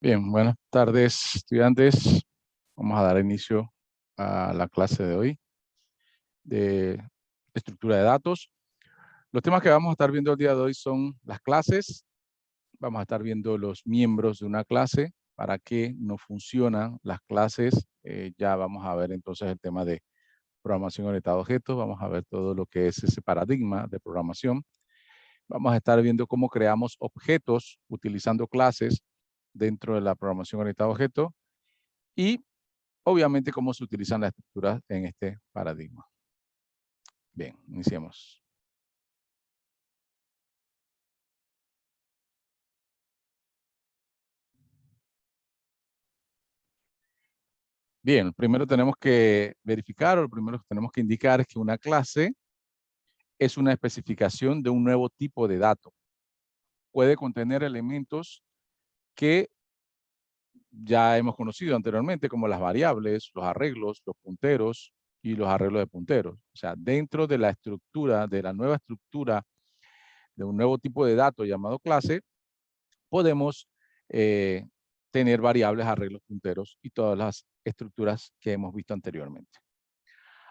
Bien, buenas tardes, estudiantes. Vamos a dar inicio a la clase de hoy de estructura de datos. Los temas que vamos a estar viendo el día de hoy son las clases. Vamos a estar viendo los miembros de una clase, para qué no funcionan las clases. Ya vamos a ver entonces el tema de programación orientada a objetos. Vamos a ver todo lo que es ese paradigma de programación. Vamos a estar viendo cómo creamos objetos utilizando clases dentro de la programación orientada a objetos. Y obviamente cómo se utilizan las estructuras en este paradigma. Bien, iniciemos. Bien, primero tenemos que verificar, o lo primero que tenemos que indicar es que una clase es una especificación de un nuevo tipo de dato. Puede contener elementos que ya hemos conocido anteriormente, como las variables, los arreglos, los punteros y los arreglos de punteros. O sea, dentro de la estructura, de la nueva estructura de un nuevo tipo de dato llamado clase, podemos tener variables, arreglos, punteros y todas las estructuras que hemos visto anteriormente.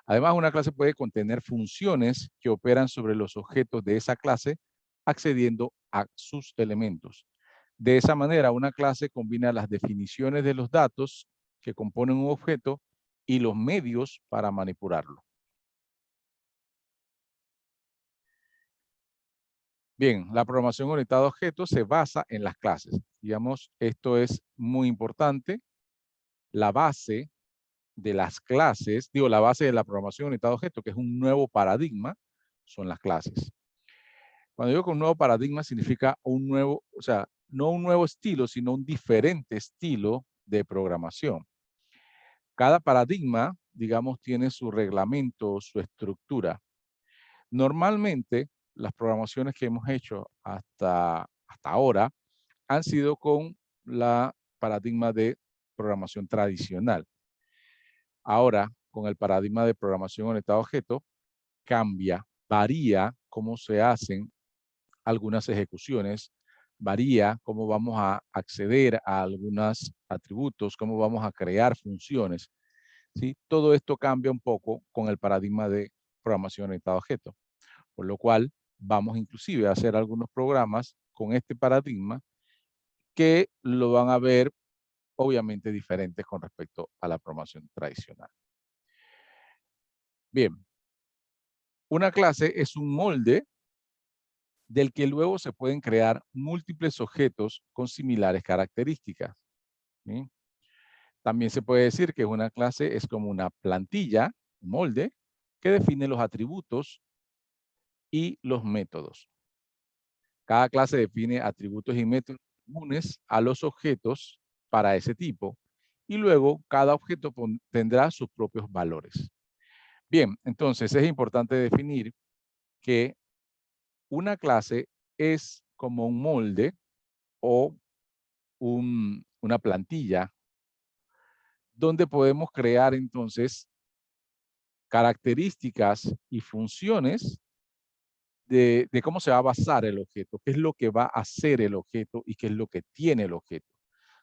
Además, una clase puede contener funciones que operan sobre los objetos de esa clase, accediendo a sus elementos. De esa manera, una clase combina las definiciones de los datos que componen un objeto y los medios para manipularlo. Bien, la programación orientada a objetos se basa en las clases. Digamos, esto es muy importante. La base de las clases, la base de la programación orientada a objetos, que es un nuevo paradigma, son las clases. Cuando digo que un nuevo paradigma significa un nuevo, o sea, no un nuevo estilo, sino un diferente estilo de programación. Cada paradigma, digamos, tiene su reglamento, su estructura. Normalmente, las programaciones que hemos hecho hasta ahora han sido con la paradigma de programación tradicional. Ahora, con el paradigma de programación orientada a objetos, cambia, varía cómo se hacen algunas ejecuciones, varía cómo vamos a acceder a algunos atributos, cómo vamos a crear funciones. ¿Sí? Todo esto cambia un poco con el paradigma de programación orientada a objetos, por lo cual vamos inclusive a hacer algunos programas con este paradigma que lo van a ver obviamente diferentes con respecto a la programación tradicional. Bien, una clase es un molde del que luego se pueden crear múltiples objetos con similares características. ¿Sí? También se puede decir que una clase es como una plantilla, un molde, que define los atributos y los métodos. Cada clase define atributos y métodos comunes a los objetos para ese tipo, y luego cada objeto tendrá sus propios valores. Bien, entonces es importante definir que una clase es como un molde o una plantilla donde podemos crear entonces características y funciones de cómo se va a basar el objeto, qué es lo que va a hacer el objeto y qué es lo que tiene el objeto.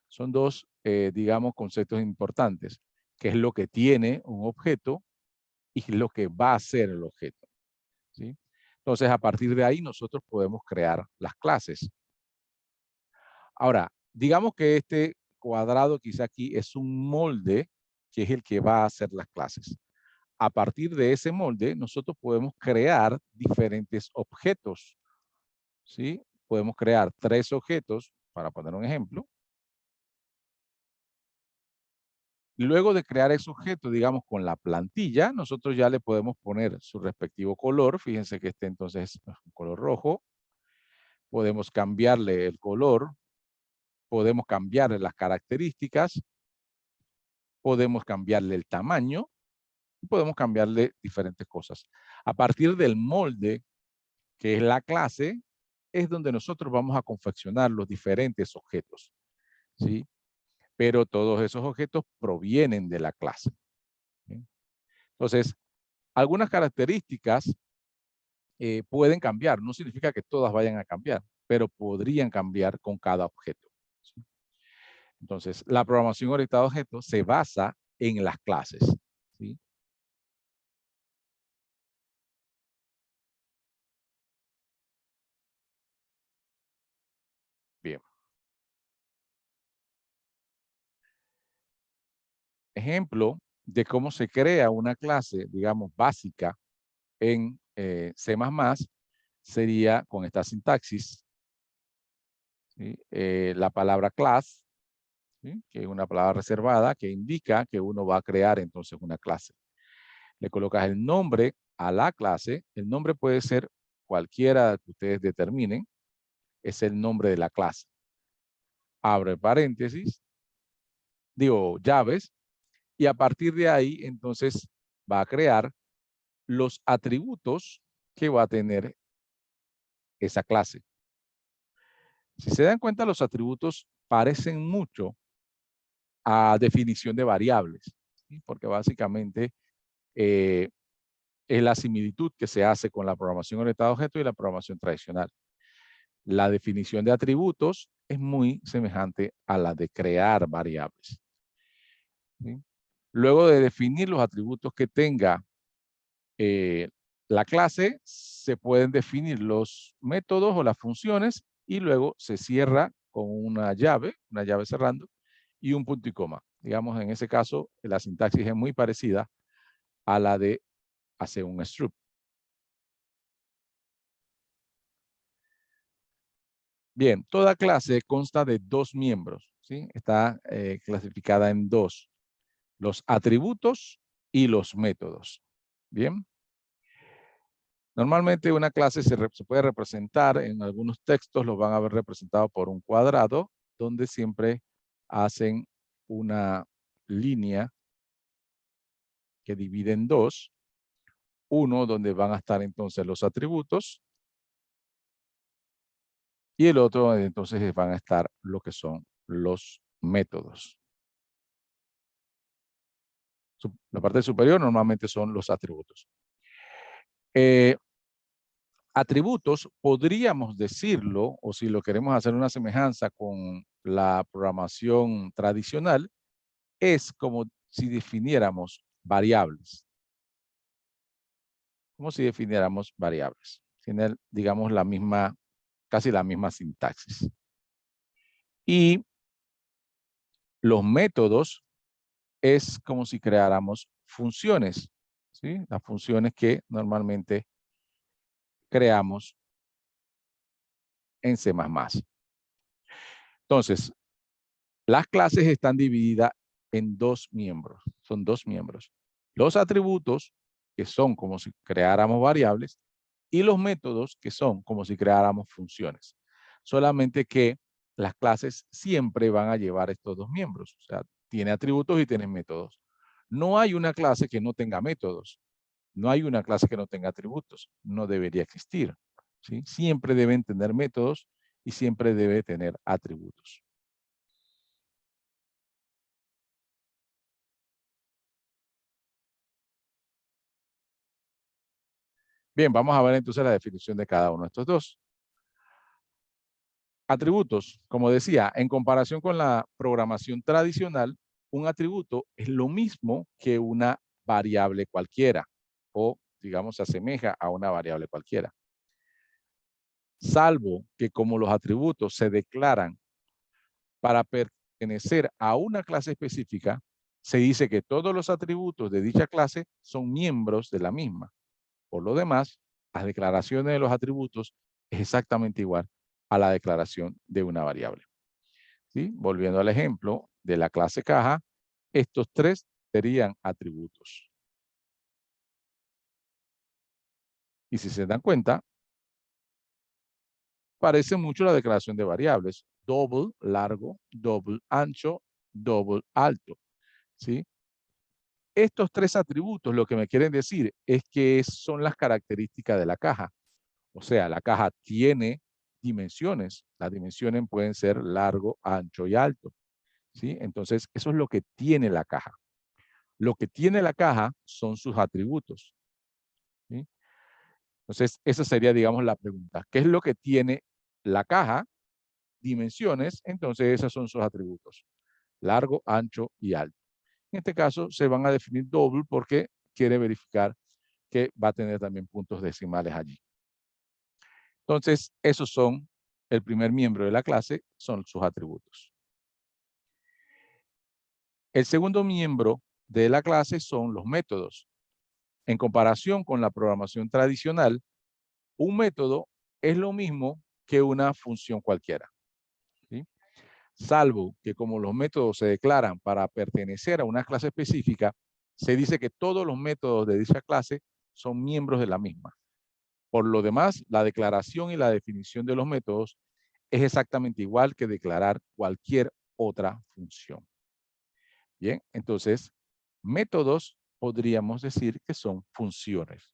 Son dos, digamos, conceptos importantes. ¿Qué es lo que tiene un objeto y qué es lo que va a hacer el objeto? ¿Sí? Entonces, a partir de ahí, nosotros podemos crear las clases. Ahora, digamos que este cuadrado quizá aquí es un molde que es el que va a hacer las clases. A partir de ese molde, nosotros podemos crear diferentes objetos, ¿sí? Podemos crear 3 objetos, para poner un ejemplo. Luego de crear ese objeto, digamos, con la plantilla, nosotros ya le podemos poner su respectivo color. Fíjense que este entonces es un color rojo. Podemos cambiarle el color, podemos cambiarle las características, podemos cambiarle el tamaño, podemos cambiarle diferentes cosas. A partir del molde, que es la clase, es donde nosotros vamos a confeccionar los diferentes objetos, ¿sí? Pero todos esos objetos provienen de la clase, ¿sí? Entonces, algunas características pueden cambiar, no significa que todas vayan a cambiar, pero podrían cambiar con cada objeto, ¿sí? Entonces, la programación orientada a objetos se basa en las clases, ¿sí? Bien. Ejemplo de cómo se crea una clase, digamos, básica en C++ sería con esta sintaxis, ¿sí? La palabra class, ¿sí? Que es una palabra reservada que indica que uno va a crear entonces una clase. Le colocas el nombre a la clase. El nombre puede ser cualquiera que ustedes determinen. Es el nombre de la clase. Abre paréntesis, digo llaves, y a partir de ahí entonces va a crear los atributos que va a tener esa clase. Si se dan cuenta, los atributos parecen mucho a definición de variables, ¿sí? Porque básicamente eh, es la similitud que se hace con la programación orientada a objetos y la programación tradicional. La definición de atributos es muy semejante a la de crear variables, ¿sí? Luego de definir los atributos que tenga eh, la clase, se pueden definir los métodos o las funciones y luego se cierra con una llave cerrando y un punto y coma. Digamos, en ese caso, la sintaxis es muy parecida a la de hacer un struct. Bien, toda clase consta de dos miembros, ¿sí? Está clasificada en dos, los atributos y los métodos. Bien. Normalmente una clase se puede representar, en algunos textos los van a ver representado por un cuadrado, donde siempre hacen una línea que divide en dos, uno donde van a estar entonces los atributos y el otro donde entonces van a estar lo que son los métodos. La parte superior normalmente son los atributos. Eh, Atributos, podríamos decirlo, o si lo queremos hacer una semejanza con la programación tradicional, es como si definiéramos variables. Como si definiéramos variables. Tiene, digamos, la misma, casi la misma sintaxis. Y los métodos es como si creáramos funciones, ¿sí? Las funciones que normalmente creamos en C++. Entonces, las clases están divididas en dos miembros, son dos miembros. Los atributos, que son como si creáramos variables, y los métodos, que son como si creáramos funciones. Solamente que las clases siempre van a llevar estos dos miembros, o sea, tiene atributos y tiene métodos. No hay una clase que no tenga métodos, no hay una clase que no tenga atributos, no debería existir, ¿sí? Siempre deben tener métodos y siempre debe tener atributos. Bien, vamos a ver entonces la definición de cada uno de estos dos. Atributos, como decía, en comparación con la programación tradicional, un atributo es lo mismo que una variable cualquiera, o digamos se asemeja a una variable cualquiera. Salvo que como los atributos se declaran para pertenecer a una clase específica, se dice que todos los atributos de dicha clase son miembros de la misma. Por lo demás, las declaraciones de los atributos es exactamente igual a la declaración de una variable, ¿sí? Volviendo al ejemplo de la clase caja, estos tres serían atributos. Y si se dan cuenta, parece mucho la declaración de variables. Double, largo, double, ancho, double, alto, ¿sí? Estos tres atributos lo que me quieren decir es que son las características de la caja. O sea, la caja tiene dimensiones. Las dimensiones pueden ser largo, ancho y alto, ¿sí? Entonces, eso es lo que tiene la caja. Lo que tiene la caja son sus atributos, ¿sí? Entonces, esa sería, digamos, la pregunta. ¿Qué es lo que tiene la caja? Dimensiones, entonces esos son sus atributos. largo, ancho y alto. En este caso se van a definir double porque quiere verificar que va a tener también puntos decimales allí. Entonces, esos son el primer miembro de la clase, son sus atributos. El segundo miembro de la clase son los métodos. En comparación con la programación tradicional, un método es lo mismo que una función cualquiera, ¿sí? Salvo que como los métodos se declaran para pertenecer a una clase específica, se dice que todos los métodos de dicha clase son miembros de la misma. Por lo demás, la declaración y la definición de los métodos es exactamente igual que declarar cualquier otra función. Bien, entonces, métodos podríamos decir que son funciones.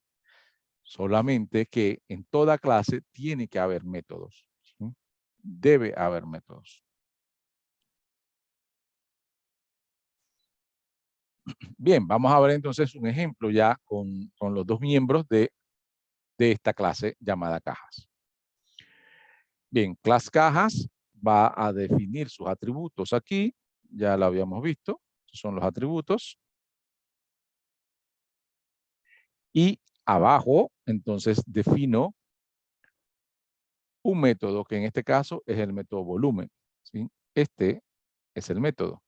Solamente que en toda clase tiene que haber métodos, ¿sí? Debe haber métodos. Bien, vamos a ver entonces un ejemplo ya con los dos miembros de esta clase llamada cajas. Bien, class cajas va a definir sus atributos aquí, ya lo habíamos visto, son los atributos. Y abajo, entonces, defino un método, que en este caso es el método volumen, ¿sí? Este es el método.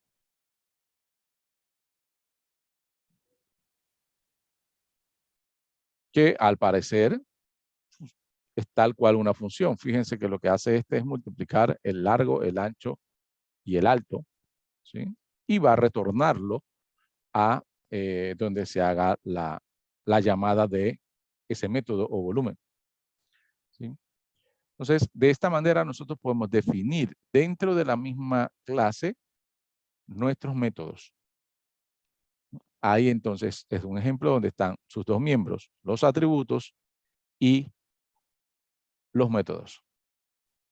Que al parecer es tal cual una función. Fíjense que lo que hace este es multiplicar el largo, el ancho y el alto, ¿sí? Y va a retornarlo a donde se haga la llamada de ese método o volumen, ¿sí? Entonces, de esta manera nosotros podemos definir dentro de la misma clase nuestros métodos. Ahí entonces es un ejemplo donde están sus dos miembros, los atributos y los métodos.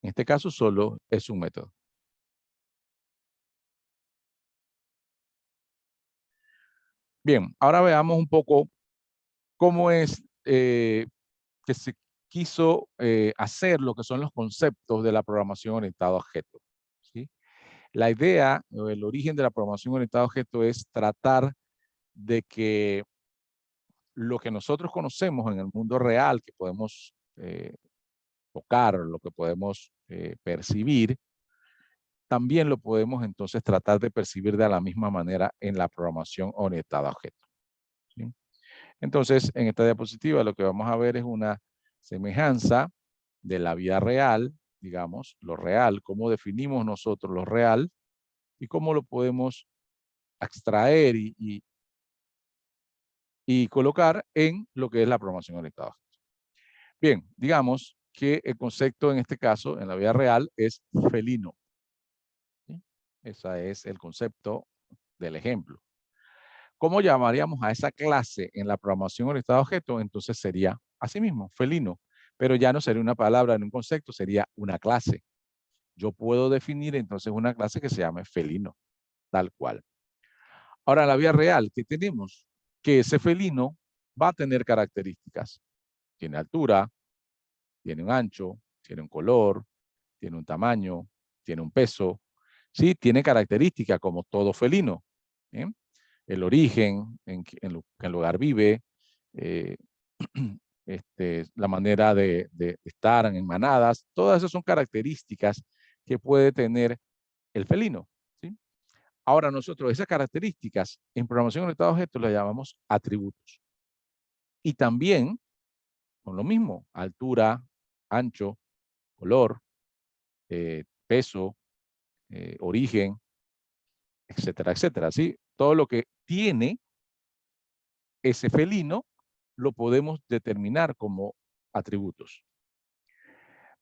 En este caso solo es un método. Bien, ahora veamos un poco cómo es que se quiso hacer lo que son los conceptos de la programación orientada a objetos, ¿sí? La idea o el origen de la programación orientada a objetos es tratar de que lo que nosotros conocemos en el mundo real, que podemos tocar, lo que podemos percibir, también lo podemos entonces tratar de percibir de la misma manera en la programación orientada a objetos, ¿sí? Entonces, en esta diapositiva lo que vamos a ver es una semejanza de la vida real, digamos, lo real, cómo definimos nosotros lo real y cómo lo podemos extraer y colocar en lo que es la programación orientada a objetos. Bien, digamos que el concepto en este caso, en la vida real, es felino, ¿sí? Ese es el concepto del ejemplo. ¿Cómo llamaríamos a esa clase en la programación orientada a objetos? Entonces sería así mismo, felino, pero ya no sería una palabra en un concepto, sería una clase. Yo puedo definir entonces una clase que se llame felino, tal cual. Ahora, en la vida real, ¿qué tenemos? Que ese felino va a tener características. Tiene altura, tiene un ancho, tiene un color, tiene un tamaño, tiene un peso. Sí, tiene características como todo felino, ¿bien? El origen, en qué lugar vive, eh, la manera de estar en manadas, todas esas son características que puede tener el felino, ¿sí? Ahora nosotros esas características en programación orientada a objetos las llamamos atributos. Y también con lo mismo, altura, ancho, color, peso, origen, etcétera, etcétera, ¿sí? Todo lo que tiene ese felino lo podemos determinar como atributos.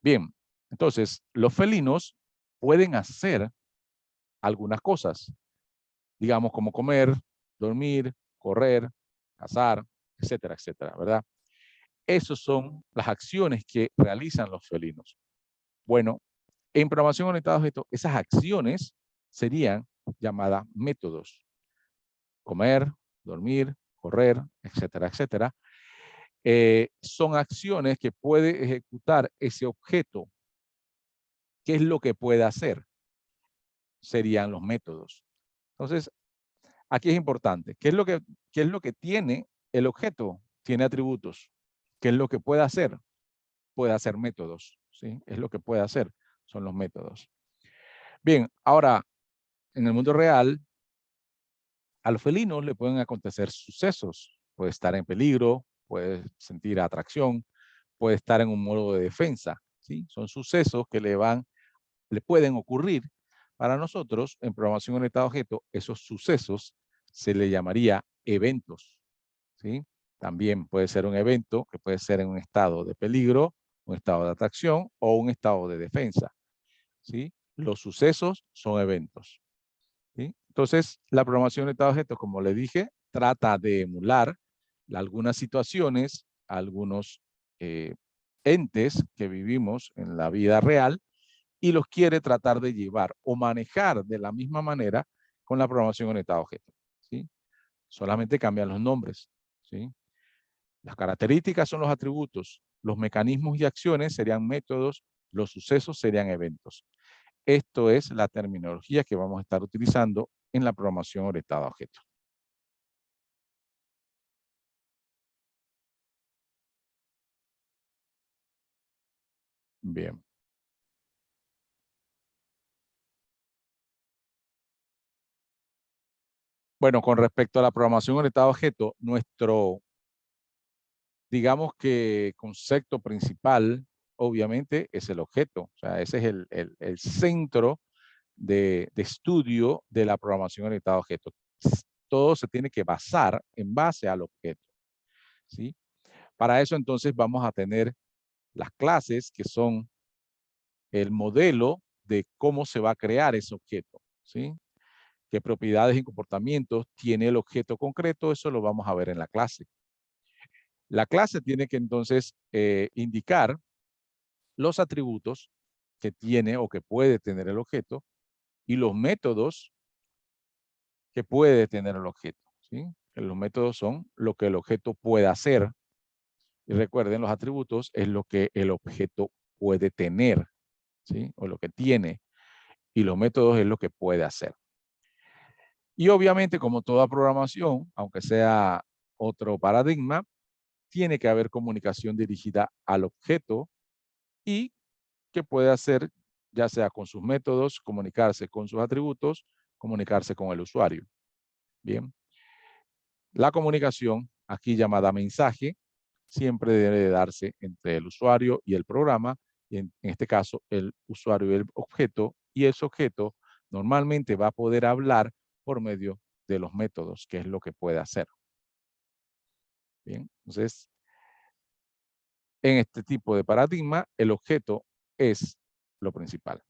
Bien, entonces los felinos pueden hacer algunas cosas, digamos como comer, dormir, correr, cazar, etcétera, etcétera, ¿verdad? Esas son las acciones que realizan los felinos. Bueno, en programación orientada a objetos, esas acciones serían llamadas métodos. Comer, dormir, correr, etcétera, etcétera. Son acciones que puede ejecutar ese objeto. ¿Qué es lo que puede hacer? Serían los métodos. Entonces, aquí es importante. ¿Qué es lo que tiene el objeto? Tiene atributos. ¿Qué es lo que puede hacer? Puede hacer métodos, ¿sí? Es lo que puede hacer, son los métodos. Bien, ahora, en el mundo real, a los felinos le pueden acontecer sucesos. Puede estar en peligro, puede sentir atracción, puede estar en un modo de defensa, ¿sí? Son sucesos que le pueden ocurrir. Para nosotros, en programación orientada a objeto, esos sucesos se le llamaría eventos, ¿sí? También puede ser un evento que puede ser en un estado de peligro, un estado de atracción o un estado de defensa, ¿sí? Los sucesos son eventos, ¿sí? Entonces, la programación orientada a objetos, como le dije, trata de emular algunas situaciones, algunos entes que vivimos en la vida real y los quiere tratar de llevar o manejar de la misma manera con la programación orientada a objetos, ¿sí? Solamente cambian los nombres, ¿sí? Las características son los atributos, los mecanismos y acciones serían métodos, los sucesos serían eventos. Esto es la terminología que vamos a estar utilizando en la programación orientada a objetos. Bien. Bueno, con respecto a la programación orientada a objetos, nuestro, digamos que concepto principal, obviamente, es el objeto. O sea, ese es el centro de estudio de la programación orientada a objetos. Todo se tiene que basar en base al objeto, ¿sí? Para eso entonces vamos a tener las clases que son el modelo de cómo se va a crear ese objeto, ¿sí? Qué propiedades y comportamientos tiene el objeto concreto, eso lo vamos a ver en la clase. La clase tiene que entonces indicar los atributos que tiene o que puede tener el objeto y los métodos que puede tener el objeto, ¿sí? Los métodos son lo que el objeto puede hacer. Y recuerden, los atributos es lo que el objeto puede tener, ¿sí? O lo que tiene. Y los métodos es lo que puede hacer. Y obviamente, como toda programación, aunque sea otro paradigma, tiene que haber comunicación dirigida al objeto y que puede hacer, ya sea con sus métodos, comunicarse con sus atributos, comunicarse con el usuario. Bien. La comunicación, aquí llamada mensaje, siempre debe de darse entre el usuario y el programa, y en este caso el usuario y el objeto, y ese objeto normalmente va a poder hablar por medio de los métodos, que es lo que puede hacer. Bien, entonces, en este tipo de paradigma, el objeto es lo principal.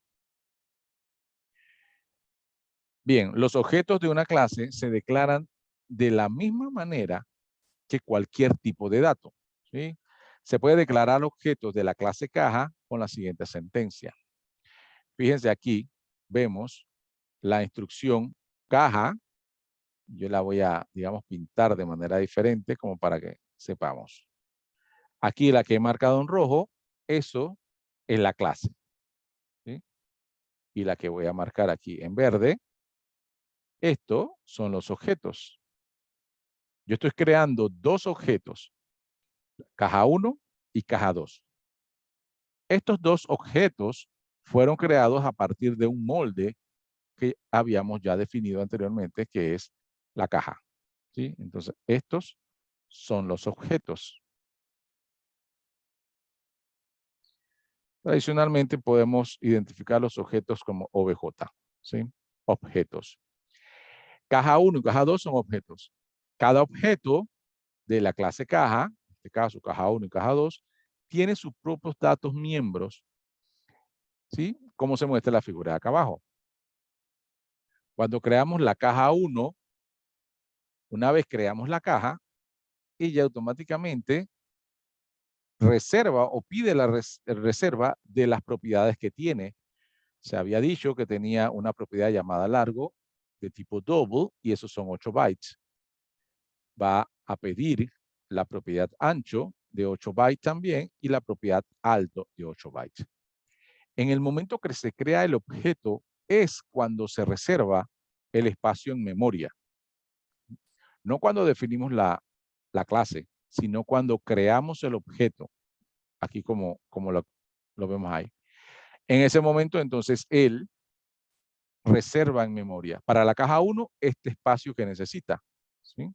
Bien, los objetos de una clase se declaran de la misma manera que cualquier tipo de dato, ¿sí? Se puede declarar objetos de la clase caja con la siguiente sentencia. Fíjense aquí, vemos la instrucción caja. Yo la voy a, digamos, pintar de manera diferente como para que sepamos. Aquí la que he marcado en rojo, eso es la clase, ¿sí? Y la que voy a marcar aquí en verde, esto son los objetos. Yo estoy creando dos objetos, caja 1 y caja 2. Estos dos objetos fueron creados a partir de un molde que habíamos ya definido anteriormente, que es la caja, ¿sí? Entonces, estos son los objetos. Tradicionalmente podemos identificar los objetos como OBJ, ¿sí? Objetos. Caja 1 y caja 2 son objetos. Cada objeto de la clase caja, en este caso caja 1 y caja 2, tiene sus propios datos miembros, ¿sí? Como se muestra en la figura de acá abajo. Cuando creamos la caja 1, una vez creamos la caja, ella automáticamente reserva o pide la reserva de las propiedades que tiene. Se había dicho que tenía una propiedad llamada largo de tipo double y esos son 8 bytes. Va a pedir la propiedad ancho de 8 bytes también y la propiedad alto de 8 bytes. En el momento que se crea el objeto es cuando se reserva el espacio en memoria. No cuando definimos la clase, sino cuando creamos el objeto, aquí como lo vemos ahí. En ese momento, entonces, él reserva en memoria para la caja 1 este espacio que necesita, ¿sí?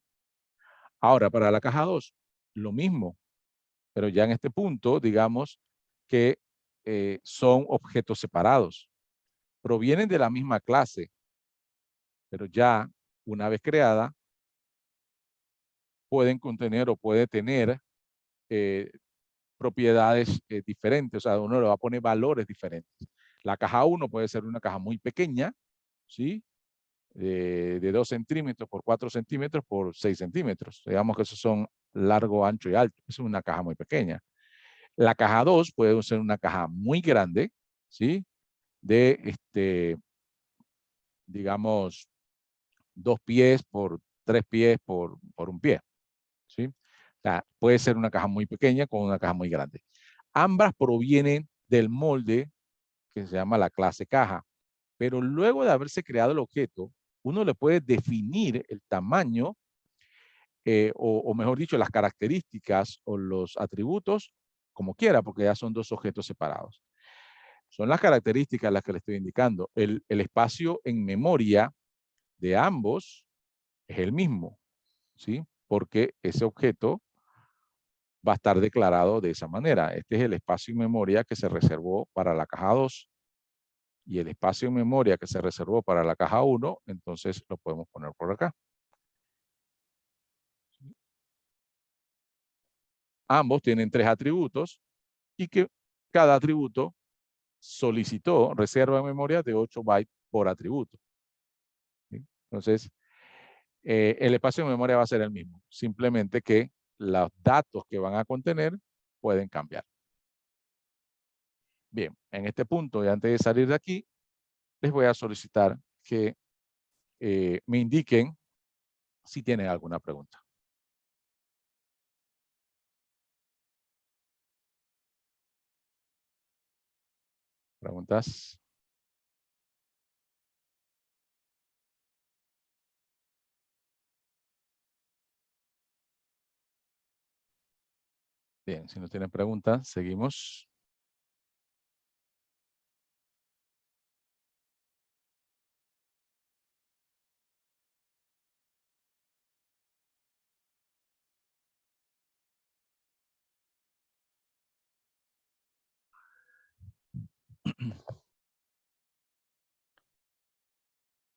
Ahora, para la caja 2, lo mismo, pero ya en este punto, digamos que son objetos separados. Provienen de la misma clase, pero ya una vez creada, pueden contener o puede tener propiedades diferentes. O sea, uno le va a poner valores diferentes. La caja 1 puede ser una caja muy pequeña, ¿sí? De 2 centímetros por 4 centímetros por 6 centímetros. Digamos que esos son largo, ancho y alto. Es una caja muy pequeña. La caja 2 puede ser una caja muy grande, ¿sí? De, digamos, 2 pies por 3 pies por 1 pie, ¿sí? O sea, puede ser una caja muy pequeña con una caja muy grande. Ambas provienen del molde que se llama la clase caja, pero luego de haberse creado el objeto, uno le puede definir el tamaño, o mejor dicho, las características o los atributos como quiera, porque ya son dos objetos separados. Son las características las que le estoy indicando. El espacio en memoria de ambos es el mismo, ¿sí? Porque ese objeto va a estar declarado de esa manera. Este es el espacio en memoria que se reservó para la caja 2 y el espacio en memoria que se reservó para la caja 1, entonces lo podemos poner por acá. Ambos tienen 3 atributos y que cada atributo solicitó reserva en memoria de 8 bytes por atributo, ¿sí? Entonces, el espacio de memoria va a ser el mismo, simplemente que los datos que van a contener pueden cambiar. Bien, en este punto y antes de salir de aquí, les voy a solicitar que me indiquen si tienen alguna pregunta. ¿Preguntas? Bien, si no tienen preguntas, seguimos.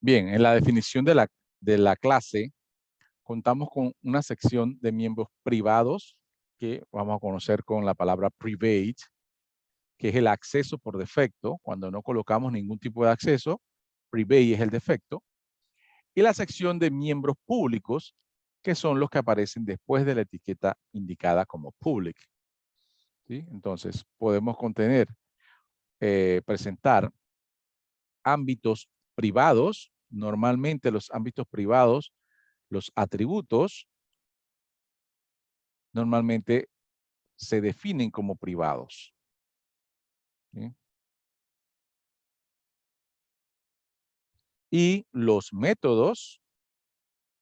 Bien, en la definición de la clase, contamos con una sección de miembros privados que vamos a conocer con la palabra private, que es el acceso por defecto. Cuando no colocamos ningún tipo de acceso, private es el defecto. Y la sección de miembros públicos, que son los que aparecen después de la etiqueta indicada como public, ¿sí? Entonces, podemos presentar ámbitos privados. Normalmente los ámbitos privados, los atributos, normalmente se definen como privados, ¿sí? Y los métodos,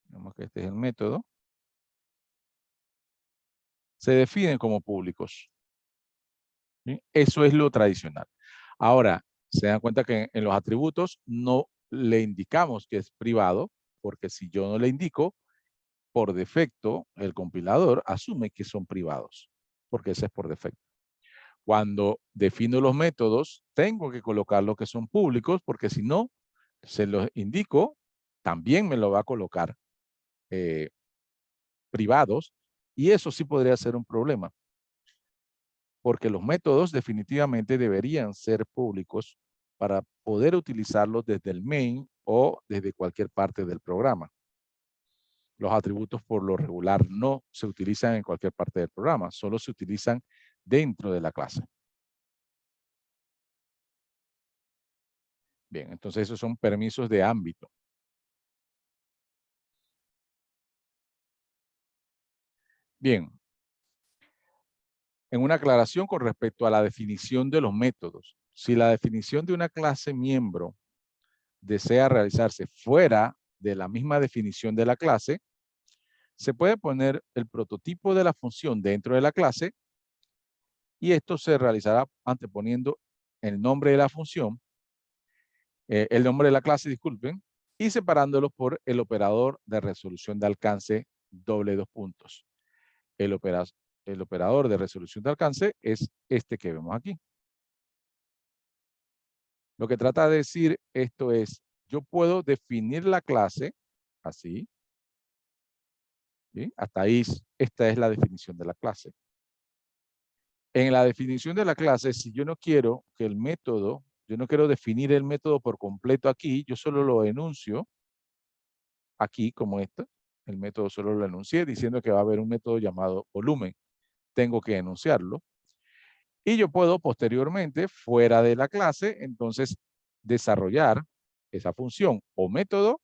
digamos que este es el método, se definen como públicos, ¿sí? Eso es lo tradicional. Ahora, se dan cuenta que en los atributos no le indicamos que es privado, porque si yo no le indico, por defecto, el compilador asume que son privados, porque ese es por defecto. Cuando defino los métodos, tengo que colocar lo que son públicos, porque si no, se los indico, también me lo va a colocar privados, y eso sí podría ser un problema, porque los métodos definitivamente deberían ser públicos para poder utilizarlos desde el main o desde cualquier parte del programa. Los atributos por lo regular no se utilizan en cualquier parte del programa, solo se utilizan dentro de la clase. Bien, entonces esos son permisos de ámbito. Bien, en una aclaración con respecto a la definición de los métodos. Si la definición de una clase miembro desea realizarse fuera de la misma definición de la clase, se puede poner el prototipo de la función dentro de la clase y esto se realizará anteponiendo el nombre de la función, el nombre de la clase, disculpen, y separándolo por el operador de resolución de alcance doble dos puntos. El operador de resolución de alcance es este que vemos aquí. Lo que trata de decir esto es, yo puedo definir la clase así, ¿sí? Hasta ahí, esta es la definición de la clase. En la definición de la clase, si yo no quiero que el método, yo no quiero definir el método por completo aquí, yo solo lo enuncio aquí como esto. El método solo lo enuncié diciendo que va a haber un método llamado volumen. Tengo que enunciarlo. Y yo puedo posteriormente, fuera de la clase, entonces desarrollar esa función o método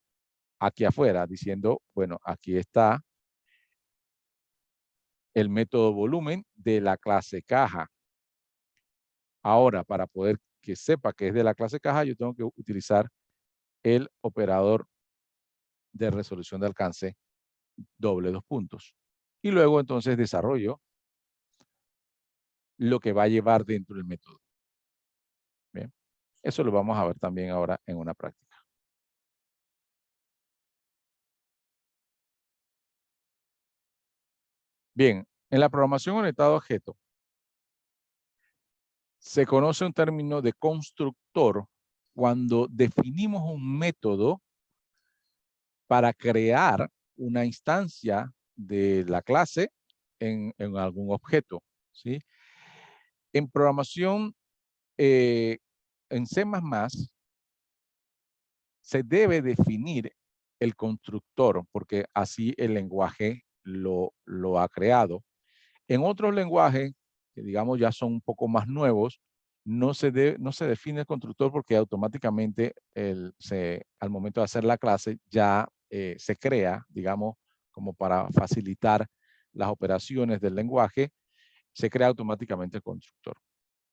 aquí afuera, diciendo, bueno, aquí está el método volumen de la clase caja. Ahora, para poder que sepa que es de la clase caja, yo tengo que utilizar el operador de resolución de alcance doble dos puntos. Y luego entonces desarrollo lo que va a llevar dentro del método. Bien, eso lo vamos a ver también ahora en una práctica. Bien, en la programación orientada a objetos, se conoce un término de constructor cuando definimos un método para crear una instancia de la clase en algún objeto, ¿sí? En programación, en C++, se debe definir el constructor, porque así el lenguaje lo ha creado. En otros lenguajes, que digamos ya son un poco más nuevos, no se define el constructor porque automáticamente al momento de hacer la clase ya se crea, digamos, como para facilitar las operaciones del lenguaje, se crea automáticamente el constructor.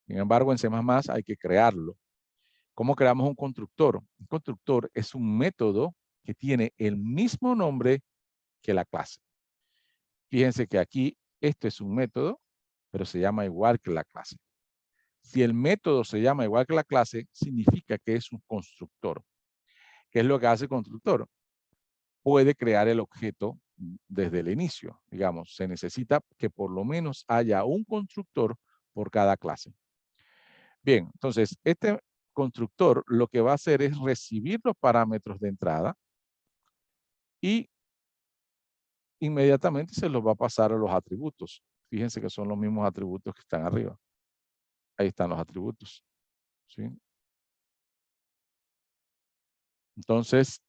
Sin embargo, en C++ hay que crearlo. ¿Cómo creamos un constructor? Un constructor es un método que tiene el mismo nombre que la clase. Fíjense que aquí este es un método, pero se llama igual que la clase. Si el método se llama igual que la clase, significa que es un constructor. ¿Qué es lo que hace el constructor? Puede crear el objeto desde el inicio. Digamos, se necesita que por lo menos haya un constructor por cada clase. Bien, entonces, este constructor lo que va a hacer es recibir los parámetros de entrada y inmediatamente se los va a pasar a los atributos. Fíjense que son los mismos atributos que están arriba. Ahí están los atributos, ¿sí? Entonces,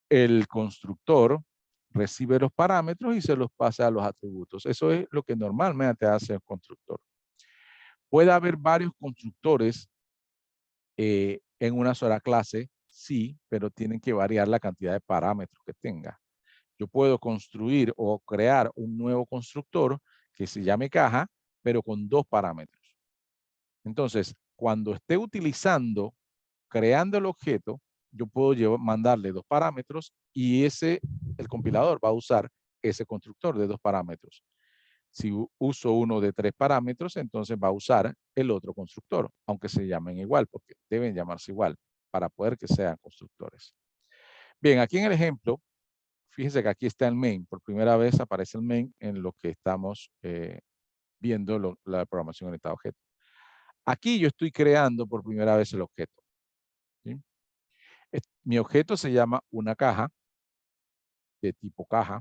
el constructor recibe los parámetros y se los pasa a los atributos. Eso es lo que normalmente hace el constructor. Puede haber varios constructores en una sola clase, sí, pero tienen que variar la cantidad de parámetros que tenga. Yo puedo construir o crear un nuevo constructor que se llame caja, pero con dos parámetros. Entonces, cuando esté utilizando, creando el objeto, yo puedo mandarle dos parámetros y el compilador va a usar ese constructor de dos parámetros. Si uso uno de tres parámetros, entonces va a usar el otro constructor, aunque se llamen igual, porque deben llamarse igual para poder que sean constructores. Bien, aquí en el ejemplo, fíjense que aquí está el main. Por primera vez aparece el main en lo que estamos viendo la programación orientada a objetos. Aquí yo estoy creando por primera vez el objeto, ¿sí? Mi objeto se llama una caja de tipo caja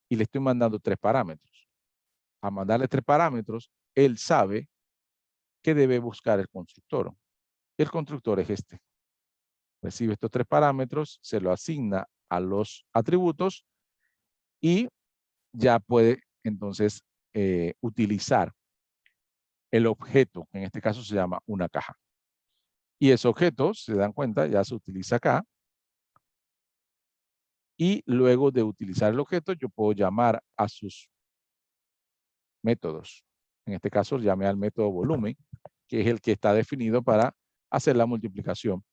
y le estoy mandando tres parámetros. A mandarle tres parámetros, él sabe que debe buscar el constructor. El constructor es este. Recibe estos tres parámetros, se lo asigna a los atributos y ya puede entonces utilizar el objeto, que en este caso se llama una caja. Y ese objeto, se dan cuenta, ya se utiliza acá. Y luego de utilizar el objeto, yo puedo llamar a sus métodos. En este caso, llame al método volumen, que es el que está definido para hacer la multiplicación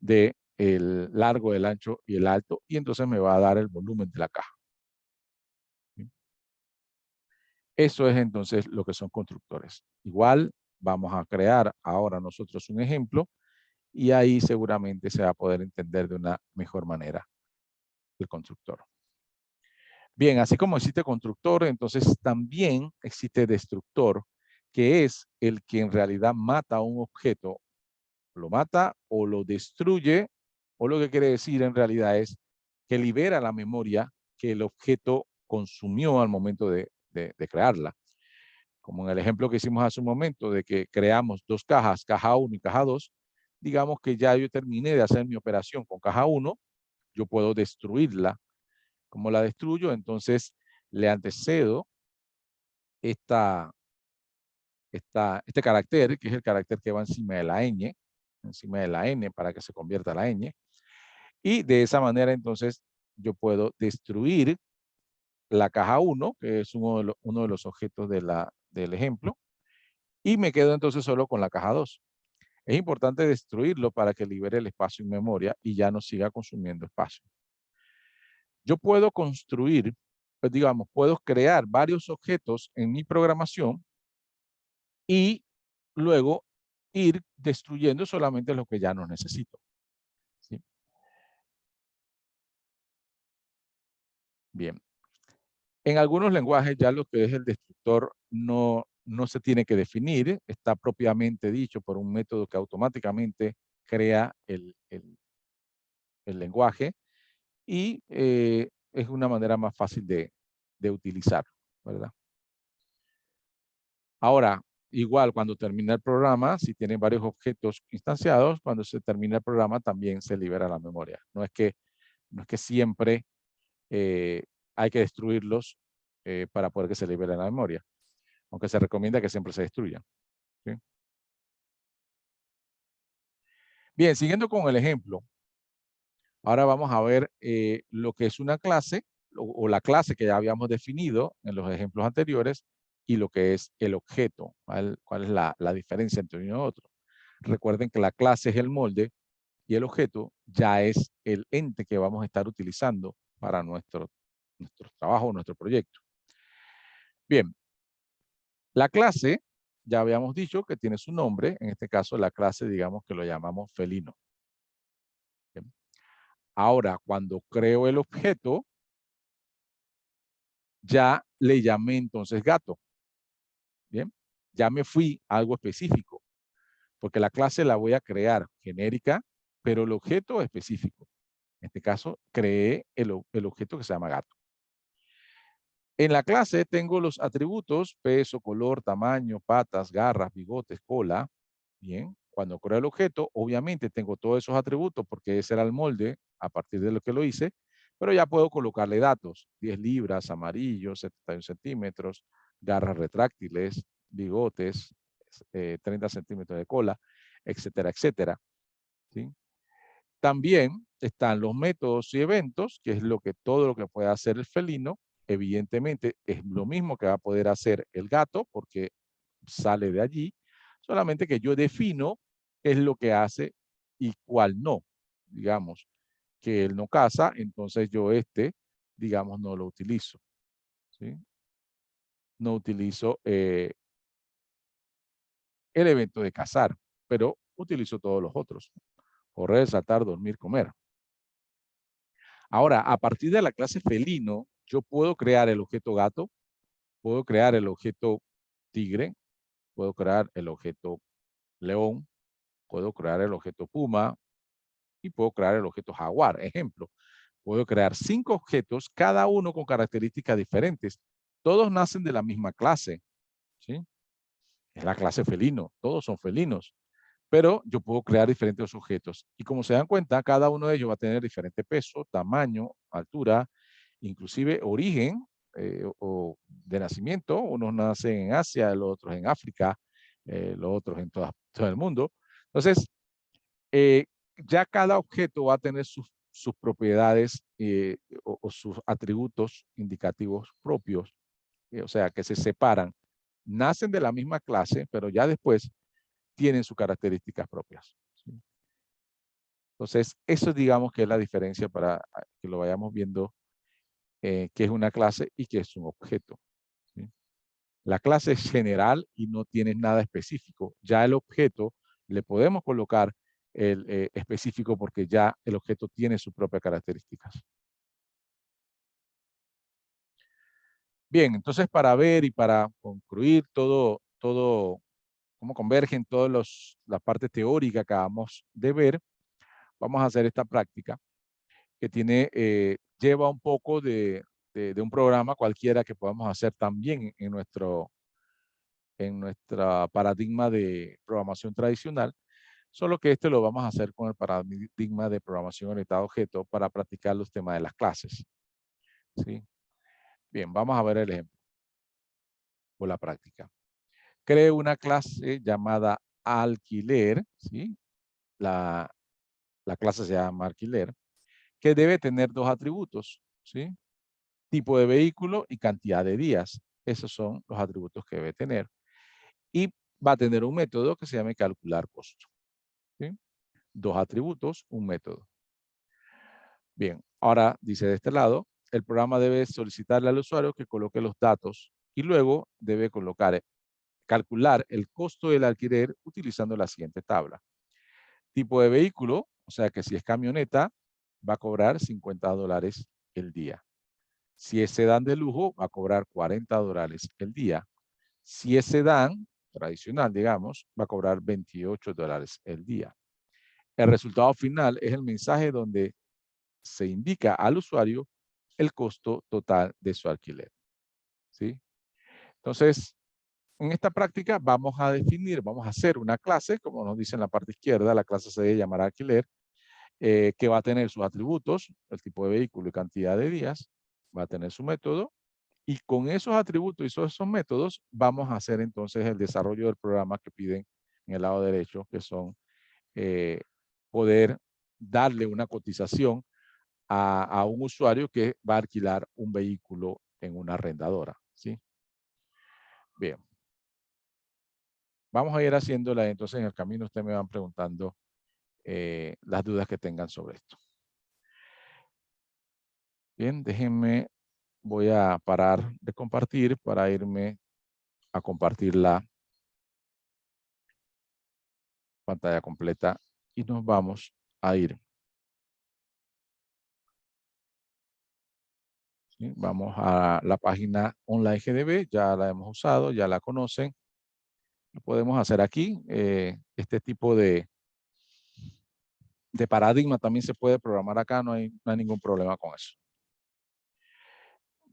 de el largo, el ancho y el alto, y entonces me va a dar el volumen de la caja. ¿Sí? Eso es entonces lo que son constructores. Igual vamos a crear ahora nosotros un ejemplo y ahí seguramente se va a poder entender de una mejor manera el constructor. Bien, así como existe constructor, entonces también existe destructor, que es el que en realidad mata a un objeto, lo mata o lo destruye, o lo que quiere decir en realidad es que libera la memoria que el objeto consumió al momento de crearla. Como en el ejemplo que hicimos hace un momento de que creamos dos cajas, caja 1 y caja 2, digamos que ya yo terminé de hacer mi operación con caja 1, yo puedo destruirla. Como la destruyo, entonces le antecedo este carácter, que es el carácter que va encima de la ñ, encima de la n para que se convierta la ñ. Y de esa manera, entonces, yo puedo destruir la caja 1, que es uno de los objetos del ejemplo, y me quedo entonces solo con la caja 2. Es importante destruirlo para que libere el espacio en memoria y ya no siga consumiendo espacio. Yo puedo construir, pues digamos, puedo crear varios objetos en mi programación y luego ir destruyendo solamente lo que ya no necesito. ¿Sí? Bien. En algunos lenguajes ya lo que es el destructor no se tiene que definir, está propiamente dicho por un método que automáticamente crea el lenguaje y es una manera más fácil de utilizar, ¿verdad? Ahora, igual cuando termina el programa, si tiene varios objetos instanciados, cuando se termina el programa también se libera la memoria. No es que siempre hay que destruirlos para poder que se libere la memoria, aunque se recomienda que siempre se destruyan. ¿Sí? Bien, siguiendo con el ejemplo, ahora vamos a ver lo que es una clase o la clase que ya habíamos definido en los ejemplos anteriores y lo que es el objeto. ¿Cuál es la diferencia entre uno y otro? Recuerden que la clase es el molde y el objeto ya es el ente que vamos a estar utilizando para nuestro trabajo, nuestro proyecto. Bien, la clase, ya habíamos dicho que tiene su nombre, en este caso la clase digamos que lo llamamos felino. Bien. Ahora, cuando creo el objeto, ya le llamé entonces gato. Bien, ya me fui a algo específico, porque la clase la voy a crear genérica, pero el objeto es específico. En este caso, creé el objeto que se llama gato. En la clase tengo los atributos, peso, color, tamaño, patas, garras, bigotes, cola. Bien, cuando creo el objeto, obviamente tengo todos esos atributos porque ese era el molde a partir de lo que lo hice, pero ya puedo colocarle datos, 10 libras, amarillo, 71 centímetros, garras retráctiles, bigotes, 30 centímetros de cola, etcétera, etcétera. ¿Sí? También están los métodos y eventos, que es todo lo que puede hacer el felino. Evidentemente es lo mismo que va a poder hacer el gato porque sale de allí, solamente que yo defino qué es lo que hace y cuál no. Digamos que él no caza, entonces yo digamos, no lo utilizo. ¿Sí? No utilizo el evento de cazar, pero utilizo todos los otros. Correr, saltar, dormir, comer. Ahora, a partir de la clase felino, yo puedo crear el objeto gato, puedo crear el objeto tigre, puedo crear el objeto león, puedo crear el objeto puma y puedo crear el objeto jaguar. Ejemplo, puedo crear 5 objetos, cada uno con características diferentes. Todos nacen de la misma clase, ¿sí? Es la clase felino, todos son felinos. Pero yo puedo crear diferentes objetos. Y como se dan cuenta, cada uno de ellos va a tener diferente peso, tamaño, altura, inclusive origen o de nacimiento. Unos nacen en Asia, los otros en África, los otros en todo el mundo. Entonces, ya cada objeto va a tener sus propiedades o sus atributos indicativos propios, o sea, que se separan. Nacen de la misma clase, pero ya después tienen sus características propias. ¿Sí? Entonces, eso digamos que es la diferencia para que lo vayamos viendo, qué es una clase y qué es un objeto. ¿Sí? La clase es general y no tiene nada específico. Ya el objeto le podemos colocar el específico porque ya el objeto tiene sus propias características. Bien, entonces para ver y para concluir cómo convergen todas las partes teóricas que acabamos de ver, vamos a hacer esta práctica que lleva un poco de un programa cualquiera que podamos hacer también en nuestra paradigma de programación tradicional, solo que este lo vamos a hacer con el paradigma de programación orientada a objetos para practicar los temas de las clases. ¿Sí? Bien, vamos a ver el ejemplo o la práctica. Cree una clase llamada alquiler, ¿sí? La clase se llama alquiler, que debe tener dos atributos, ¿sí? Tipo de vehículo y cantidad de días. Esos son los atributos que debe tener. Y va a tener un método que se llama calcular costo. ¿Sí? Dos atributos, un método. Bien, ahora dice de este lado, el programa debe solicitarle al usuario que coloque los datos y luego debe calcular el costo del alquiler utilizando la siguiente tabla. Tipo de vehículo, o sea que si es camioneta, va a cobrar $50 el día. Si es sedán de lujo, va a cobrar $40 el día. Si es sedán tradicional, digamos, va a cobrar $28 el día. El resultado final es el mensaje donde se indica al usuario el costo total de su alquiler. ¿Sí? Entonces, en esta práctica vamos a hacer una clase, como nos dice en la parte izquierda, la clase se debe llamar alquiler, que va a tener sus atributos, el tipo de vehículo y cantidad de días, va a tener su método, y con esos atributos y esos métodos vamos a hacer entonces el desarrollo del programa que piden en el lado derecho, que son poder darle una cotización a un usuario que va a alquilar un vehículo en una arrendadora. ¿Sí? Bien. Vamos a ir haciéndola, entonces en el camino ustedes me van preguntando las dudas que tengan sobre esto. Bien, déjenme, voy a parar de compartir para irme a compartir la pantalla completa y nos vamos a ir. ¿Sí? Vamos a la página online GDB, ya la hemos usado, ya la conocen. Lo podemos hacer aquí. Este tipo de paradigma también se puede programar acá, no hay ningún problema con eso.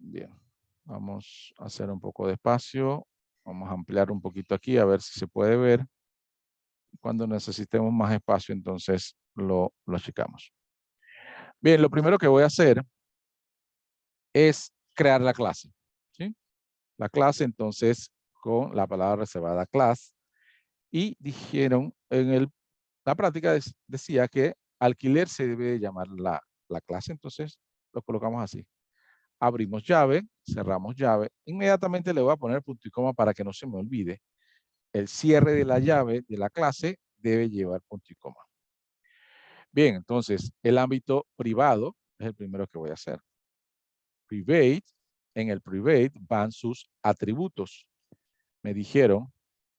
Bien, vamos a hacer un poco de espacio. Vamos a ampliar un poquito aquí a ver si se puede ver. Cuando necesitemos más espacio, entonces lo achicamos. Bien, lo primero que voy a hacer es crear la clase. ¿Sí? La clase, entonces, con la palabra reservada class. Y dijeron, la práctica decía que alquiler se debe llamar la clase, entonces lo colocamos así. Abrimos llave, cerramos llave. Inmediatamente le voy a poner punto y coma para que no se me olvide. El cierre de la llave de la clase debe llevar punto y coma. Bien, entonces el ámbito privado es el primero que voy a hacer. Private, en el private van sus atributos. Me dijeron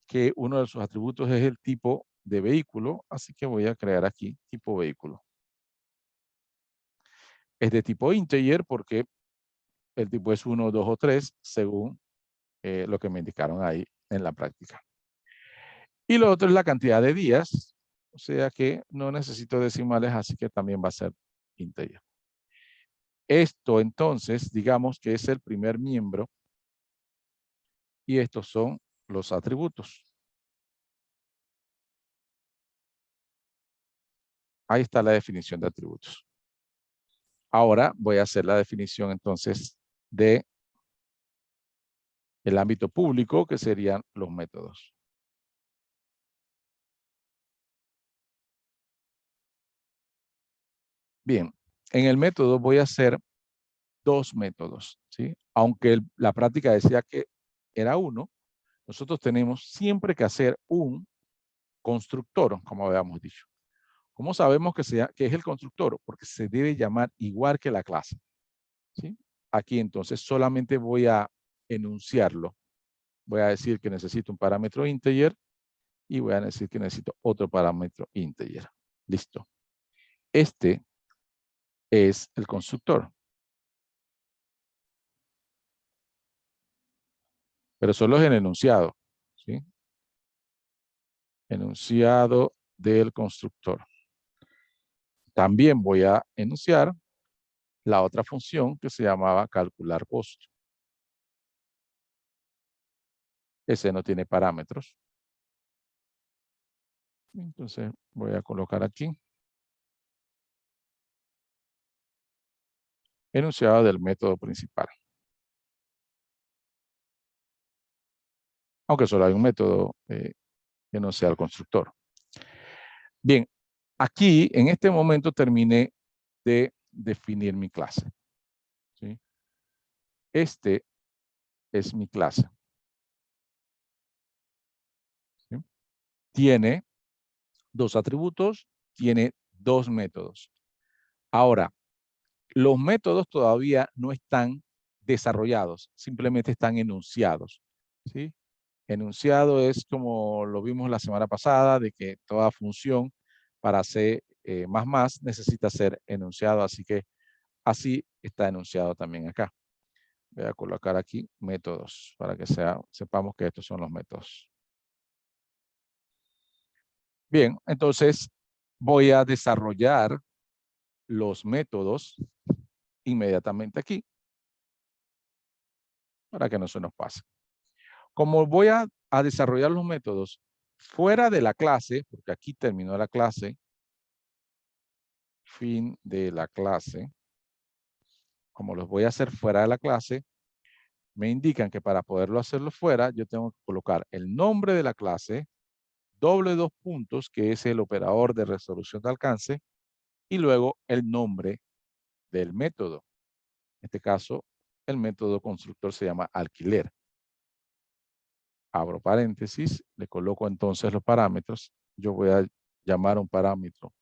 que uno de sus atributos es el tipo de vehículo, así que voy a crear aquí tipo vehículo. Es de tipo integer porque el tipo es 1, 2 o 3 según lo que me indicaron ahí en la práctica. Y lo otro es la cantidad de días, o sea que no necesito decimales, así que también va a ser integer. Esto entonces, digamos que es el primer miembro y estos son los atributos. Ahí está la definición de atributos. Ahora voy a hacer la definición entonces de el ámbito público, que serían los métodos. Bien, en el método voy a hacer dos métodos, ¿sí? Aunque la práctica decía que era uno, nosotros tenemos siempre que hacer un constructor, como habíamos dicho. ¿Cómo sabemos que es el constructor? Porque se debe llamar igual que la clase. ¿Sí? Aquí entonces solamente voy a enunciarlo. Voy a decir que necesito un parámetro integer y voy a decir que necesito otro parámetro integer. Listo. Este es el constructor. Pero solo es el enunciado. ¿Sí? Enunciado del constructor. También voy a enunciar la otra función que se llamaba calcular costo. Ese no tiene parámetros. Entonces voy a colocar aquí enunciado del método principal. Aunque solo hay un método que no sea el constructor. Bien, aquí en este momento terminé de definir mi clase. ¿Sí? Este es mi clase. ¿Sí? Tiene dos atributos, tiene dos métodos. Ahora, los métodos todavía no están desarrollados, simplemente están enunciados. ¿Sí? Enunciado es como lo vimos la semana pasada, de que toda función para C++ necesita ser enunciado, así que así está enunciado también acá. Voy a colocar aquí métodos para que sepamos que estos son los métodos. Bien, entonces voy a desarrollar los métodos inmediatamente aquí para que no se nos pase. Como voy a desarrollar los métodos fuera de la clase, porque aquí terminó la clase, fin de la clase, como los voy a hacer fuera de la clase, me indican que para poderlo hacerlo fuera, yo tengo que colocar el nombre de la clase, doble dos puntos, que es el operador de resolución de alcance, y luego el nombre del método. En este caso, el método constructor se llama alquiler. Abro paréntesis, le coloco entonces los parámetros. Yo voy a llamar un parámetro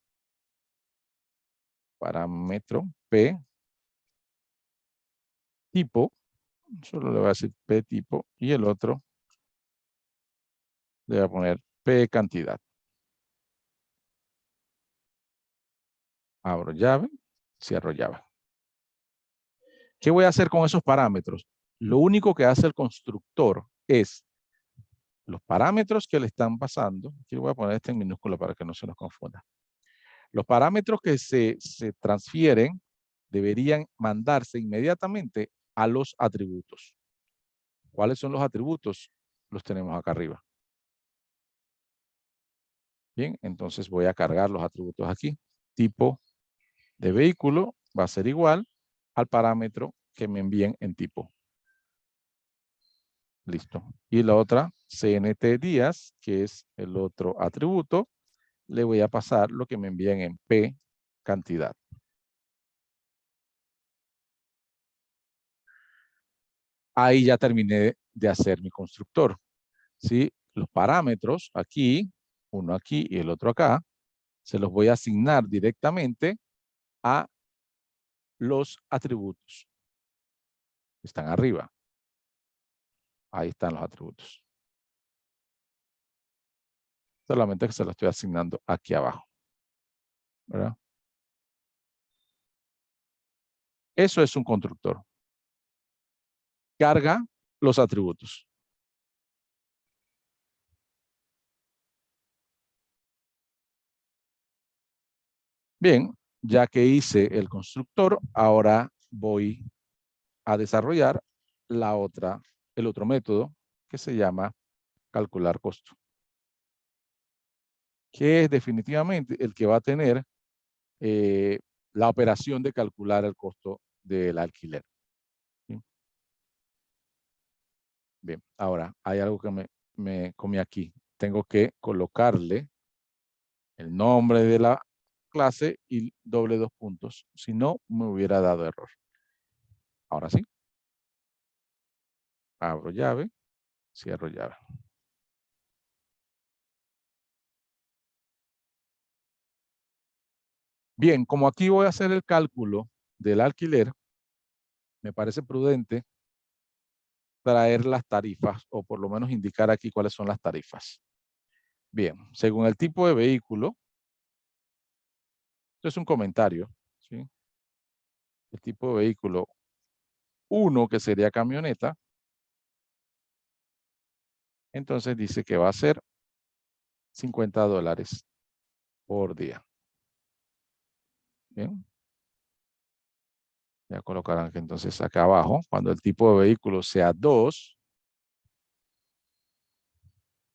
P tipo, solo le voy a decir P tipo, y el otro le voy a poner P cantidad. Abro llave, cierro llave. ¿Qué voy a hacer con esos parámetros? Lo único que hace el constructor es los parámetros que le están pasando. Aquí voy a poner este en minúsculo para que no se nos confunda. Los parámetros que se transfieren deberían mandarse inmediatamente a los atributos. ¿Cuáles son los atributos? Los tenemos acá arriba. Bien, entonces voy a cargar los atributos aquí. Tipo de vehículo va a ser igual al parámetro que me envíen en tipo. Listo. Y la otra, CNT días, que es el otro atributo, le voy a pasar lo que me envíen en P cantidad. Ahí ya terminé de hacer mi constructor. ¿Sí? Los parámetros aquí, uno aquí y el otro acá, se los voy a asignar directamente a los atributos. Están arriba. Ahí están los atributos. Solamente que se los estoy asignando aquí abajo. ¿Verdad? Eso es un constructor. Carga los atributos. Bien, ya que hice el constructor, ahora voy a desarrollar el otro método que se llama calcular costo, que es definitivamente el que va a tener la operación de calcular el costo del alquiler. ¿Sí? Bien, ahora hay algo que me comí aquí. Tengo que colocarle el nombre de la clase y doble dos puntos. Si no, me hubiera dado error. Ahora sí. Abro llave, cierro llave. Bien, como aquí voy a hacer el cálculo del alquiler, me parece prudente traer las tarifas, o por lo menos indicar aquí cuáles son las tarifas. Bien, según el tipo de vehículo, esto es un comentario, ¿sí? El tipo de vehículo 1, que sería camioneta, entonces dice que va a ser $50 por día. Bien, ya colocarán que entonces acá abajo, cuando el tipo de vehículo sea 2,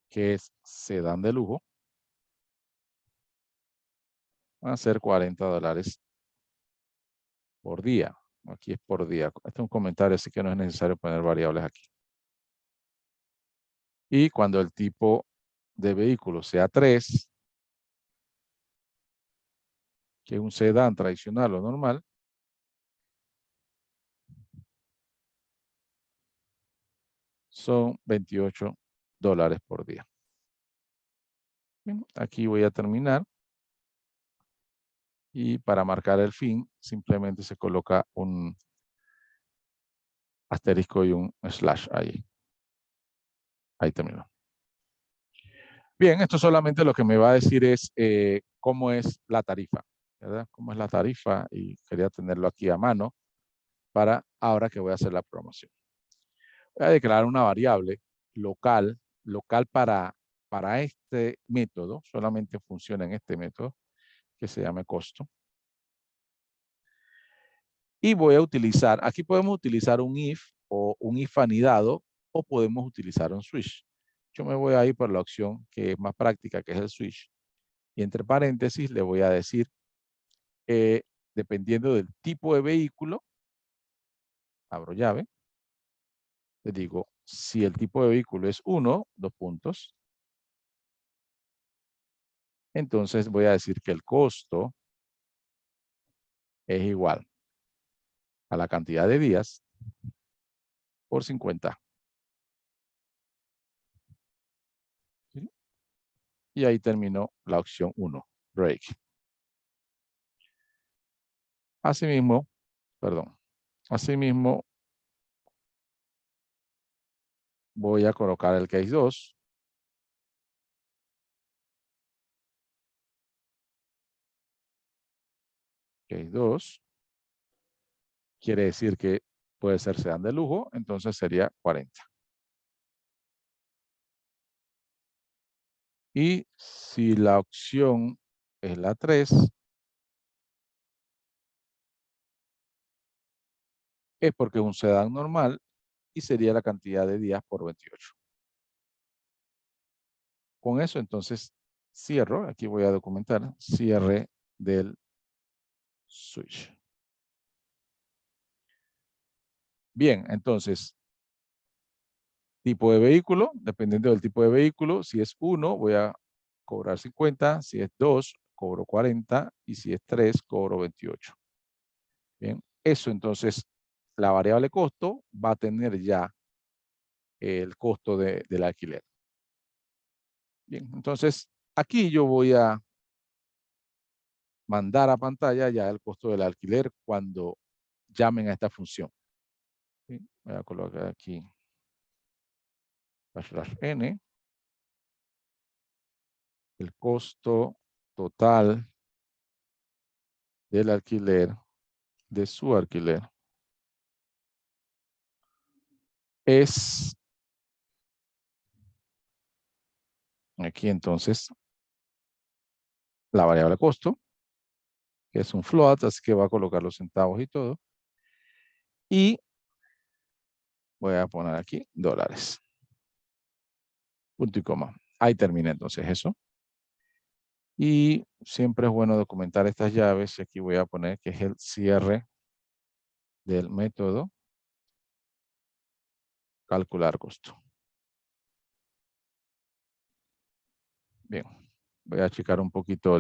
que es sedán de lujo, van a ser $40 por día. Aquí es por día. Este es un comentario, así que no es necesario poner variables aquí. Y cuando el tipo de vehículo sea 3, que es un sedán tradicional o normal, son $28 por día. Bien, aquí voy a terminar. Y para marcar el fin, simplemente se coloca un asterisco y un slash ahí. Ahí terminó. Bien, esto solamente lo que me va a decir es cómo es la tarifa, ¿verdad? Cómo es la tarifa, y quería tenerlo aquí a mano para ahora que voy a hacer la promoción. Voy a declarar una variable local para este método, solamente funciona en este método, que se llame costo. Y voy a utilizar, aquí podemos utilizar un if o un if anidado, o podemos utilizar un switch. Yo me voy a ir por la opción que es más práctica, que es el switch. Y entre paréntesis le voy a decir, dependiendo del tipo de vehículo, abro llave, le digo, si el tipo de vehículo es 1, 2 puntos, entonces voy a decir que el costo es igual a la cantidad de días por 50. ¿Sí? Y ahí terminó la opción 1, break. Asimismo, perdón, asimismo voy a colocar el case 2. Case 2 quiere decir que puede ser sedán de lujo, entonces sería 40. Y si la opción es la 3, es porque es un sedán normal y sería la cantidad de días por 28. Con eso entonces cierro, aquí voy a documentar, cierre del switch. Bien, entonces, tipo de vehículo, dependiendo del tipo de vehículo, si es 1, voy a cobrar 50, si es 2, cobro 40, y si es 3, cobro 28. Bien, eso entonces, la variable costo va a tener ya el costo del alquiler. Bien, entonces aquí yo voy a mandar a pantalla ya el costo del alquiler cuando llamen a esta función. ¿Sí? Voy a colocar aquí /n, el costo total del alquiler, de su alquiler, es aquí entonces la variable costo, que es un float, así que va a colocar los centavos y todo. Y voy a poner aquí dólares. Punto y coma. Ahí termina entonces eso. Y siempre es bueno documentar estas llaves. Y aquí voy a poner que es el cierre del método calcular costo. Bien, voy a achicar un poquito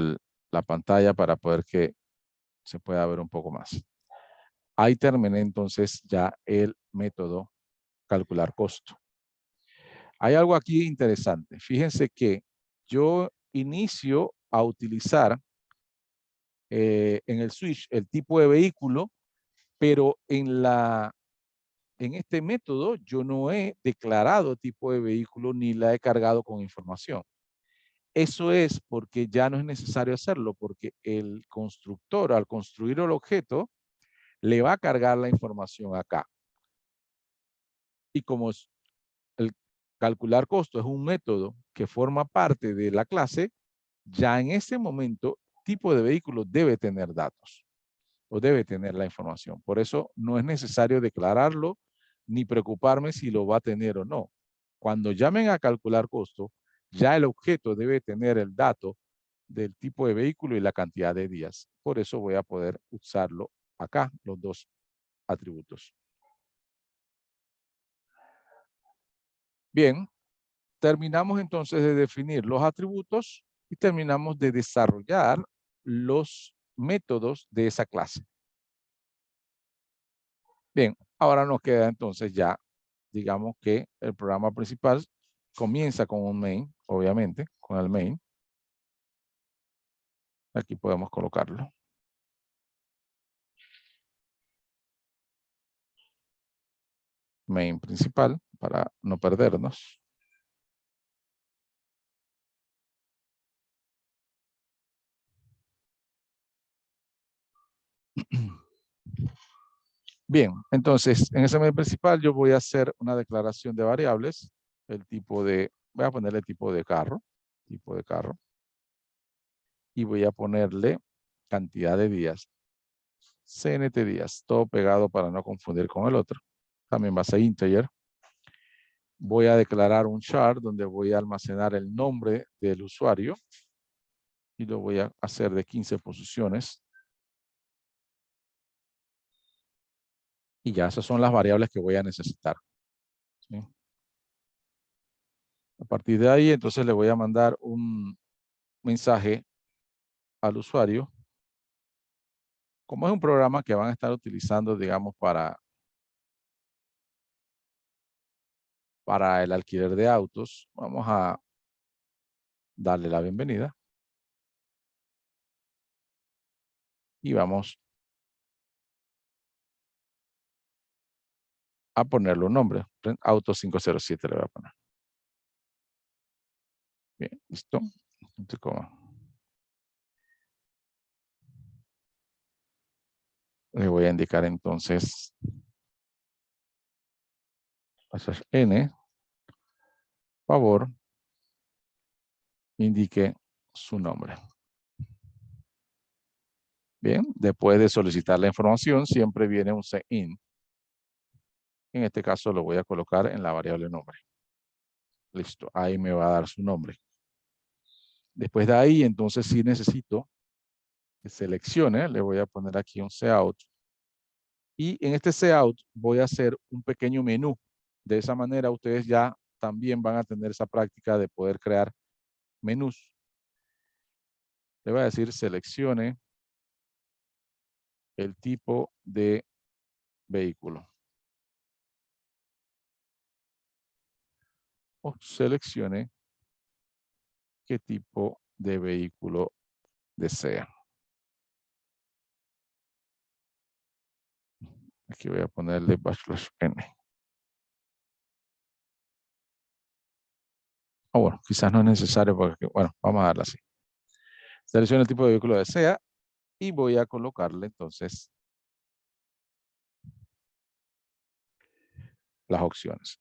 la pantalla para poder que se pueda ver un poco más. Ahí terminé entonces ya el método calcular costo. Hay algo aquí interesante. Fíjense que yo inicio a utilizar en el switch el tipo de vehículo, pero en este método yo no he declarado tipo de vehículo ni la he cargado con información. Eso es porque ya no es necesario hacerlo, porque el constructor al construir el objeto le va a cargar la información acá. Y como el calcular costo es un método que forma parte de la clase, ya en ese momento tipo de vehículo debe tener datos o debe tener la información. Por eso no es necesario declararlo ni preocuparme si lo va a tener o no. Cuando llamen a calcular costo, ya el objeto debe tener el dato del tipo de vehículo y la cantidad de días. Por eso voy a poder usarlo acá, los dos atributos. Bien, terminamos entonces de definir los atributos y terminamos de desarrollar los métodos de esa clase. Bien, ahora nos queda entonces ya, digamos que el programa principal comienza con un main, obviamente, con el main. Aquí podemos colocarlo. Main principal para no perdernos. Bien, entonces en ese main principal yo voy a hacer una declaración de variables. El tipo de, voy a ponerle tipo de carro, y voy a ponerle cantidad de días. CNT días, todo pegado para no confundir con el otro. También va a ser integer. Voy a declarar un char donde voy a almacenar el nombre del usuario y lo voy a hacer de 15 posiciones. Y ya esas son las variables que voy a necesitar. ¿Sí? A partir de ahí, entonces le voy a mandar un mensaje al usuario. Como es un programa que van a estar utilizando, digamos, para el alquiler de autos, vamos a darle la bienvenida. Y vamos a ponerle un nombre. Auto 507 le voy a poner. Bien, listo. Le voy a indicar entonces n, favor, indique su nombre. Bien, después de solicitar la información, siempre viene un CIN. En este caso lo voy a colocar en la variable nombre. Listo, ahí me va a dar su nombre. Después de ahí, entonces sí necesito que seleccione, le voy a poner aquí un cout. Y en este cout voy a hacer un pequeño menú. De esa manera ustedes ya también van a tener esa práctica de poder crear menús. Le voy a decir seleccione el tipo de vehículo. O seleccione qué tipo de vehículo desea. Aquí voy a ponerle \n. Bueno, quizás no es necesario porque, bueno, vamos a darle así. Seleccione el tipo de vehículo que desea y voy a colocarle entonces las opciones.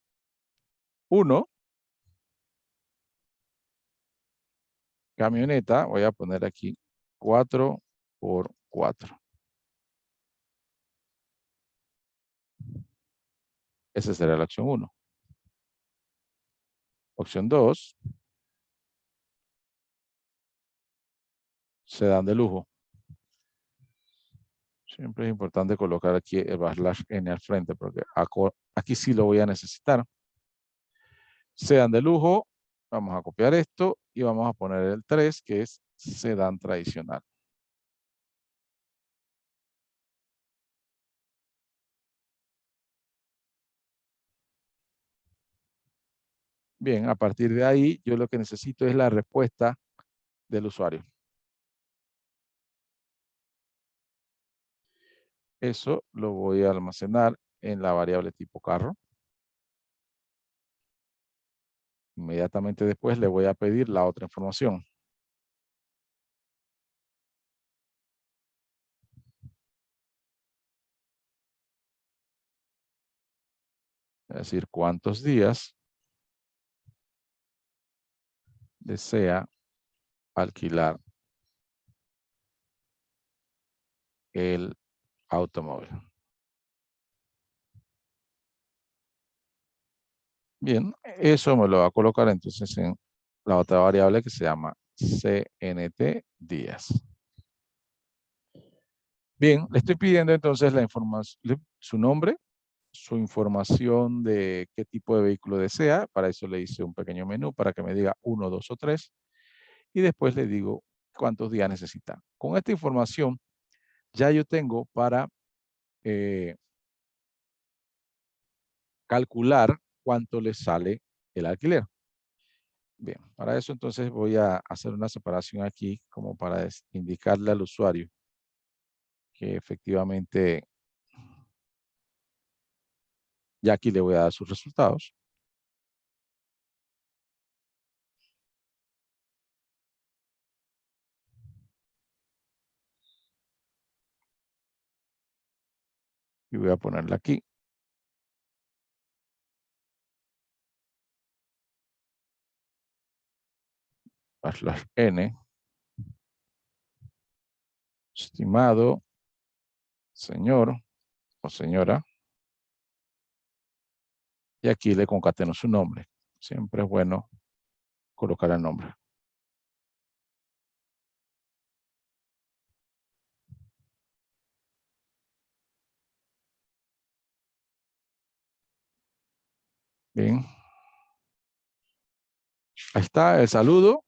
1, camioneta, voy a poner aquí 4x4. Esa sería la opción 1. Opción 2, sedán de lujo. Siempre es importante colocar aquí el \n al frente porque aquí sí lo voy a necesitar. Sedán de lujo, vamos a copiar esto y vamos a poner el 3, que es sedán tradicional. Bien, a partir de ahí, yo lo que necesito es la respuesta del usuario. Eso lo voy a almacenar en la variable tipo carro. Inmediatamente después le voy a pedir la otra información. Es decir, cuántos días desea alquilar el automóvil. Bien, eso me lo va a colocar entonces en la otra variable que se llama CNT días. Bien, le estoy pidiendo entonces la información, su nombre, su información de qué tipo de vehículo desea. Para eso le hice un pequeño menú para que me diga 1, 2 o 3. Y después le digo cuántos días necesita. Con esta información ya yo tengo para calcular cuánto le sale el alquiler. Bien, para eso entonces voy a hacer una separación aquí como para indicarle al usuario que efectivamente ya aquí le voy a dar sus resultados. Y voy a ponerle aquí. /n, estimado señor o señora, y aquí le concateno su nombre. Siempre es bueno colocar el nombre. Bien. Ahí está el saludo.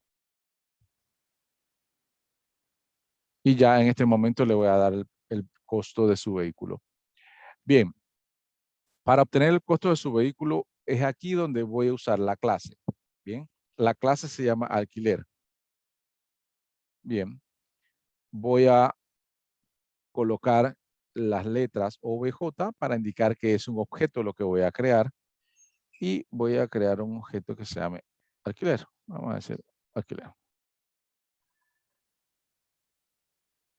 Y ya en este momento le voy a dar el costo de su vehículo. Bien. Para obtener el costo de su vehículo es aquí donde voy a usar la clase. Bien. La clase se llama alquiler. Bien. Voy a colocar las letras OBJ para indicar que es un objeto lo que voy a crear. Y voy a crear un objeto que se llame alquiler. Vamos a decir alquiler.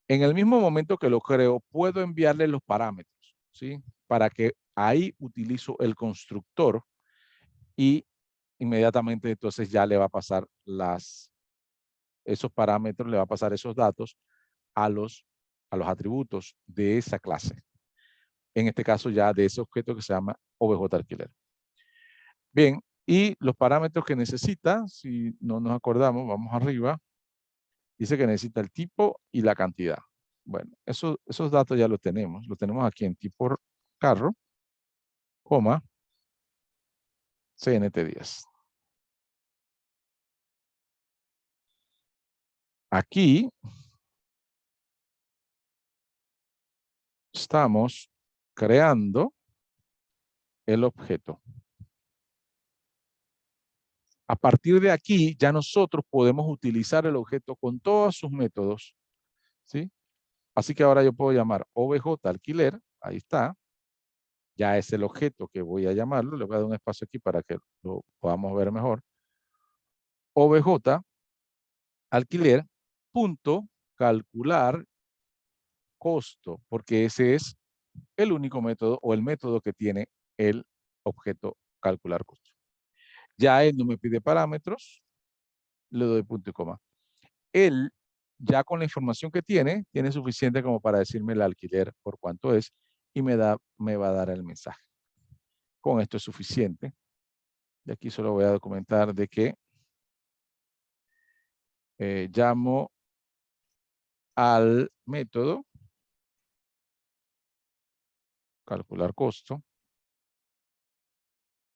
En el mismo momento que lo creo, puedo enviarle los parámetros, ¿sí? Para que ahí utilizo el constructor y inmediatamente entonces ya le va a pasar esos parámetros, le va a pasar esos datos a los atributos de esa clase. En este caso ya de ese objeto que se llama OBJ alquiler. Bien, y los parámetros que necesita, si no nos acordamos, vamos arriba, dice que necesita el tipo y la cantidad. Bueno, esos datos ya los tenemos. Los tenemos aquí en tipo carro, coma, CNT10. Aquí estamos creando el objeto. A partir de aquí, ya nosotros podemos utilizar el objeto con todos sus métodos, ¿sí? Así que ahora yo puedo llamar OBJ alquiler, ahí está. Ya es el objeto que voy a llamarlo. Le voy a dar un espacio aquí para que lo podamos ver mejor. OBJ alquiler, punto, calcular costo, porque ese es el único método o el método que tiene el objeto calcular costo. Ya él no me pide parámetros, le doy punto y coma. Él, ya con la información que tiene suficiente como para decirme el alquiler por cuánto es y me va a dar el mensaje. Con esto es suficiente. Y aquí solo voy a documentar de que llamo al método calcular costo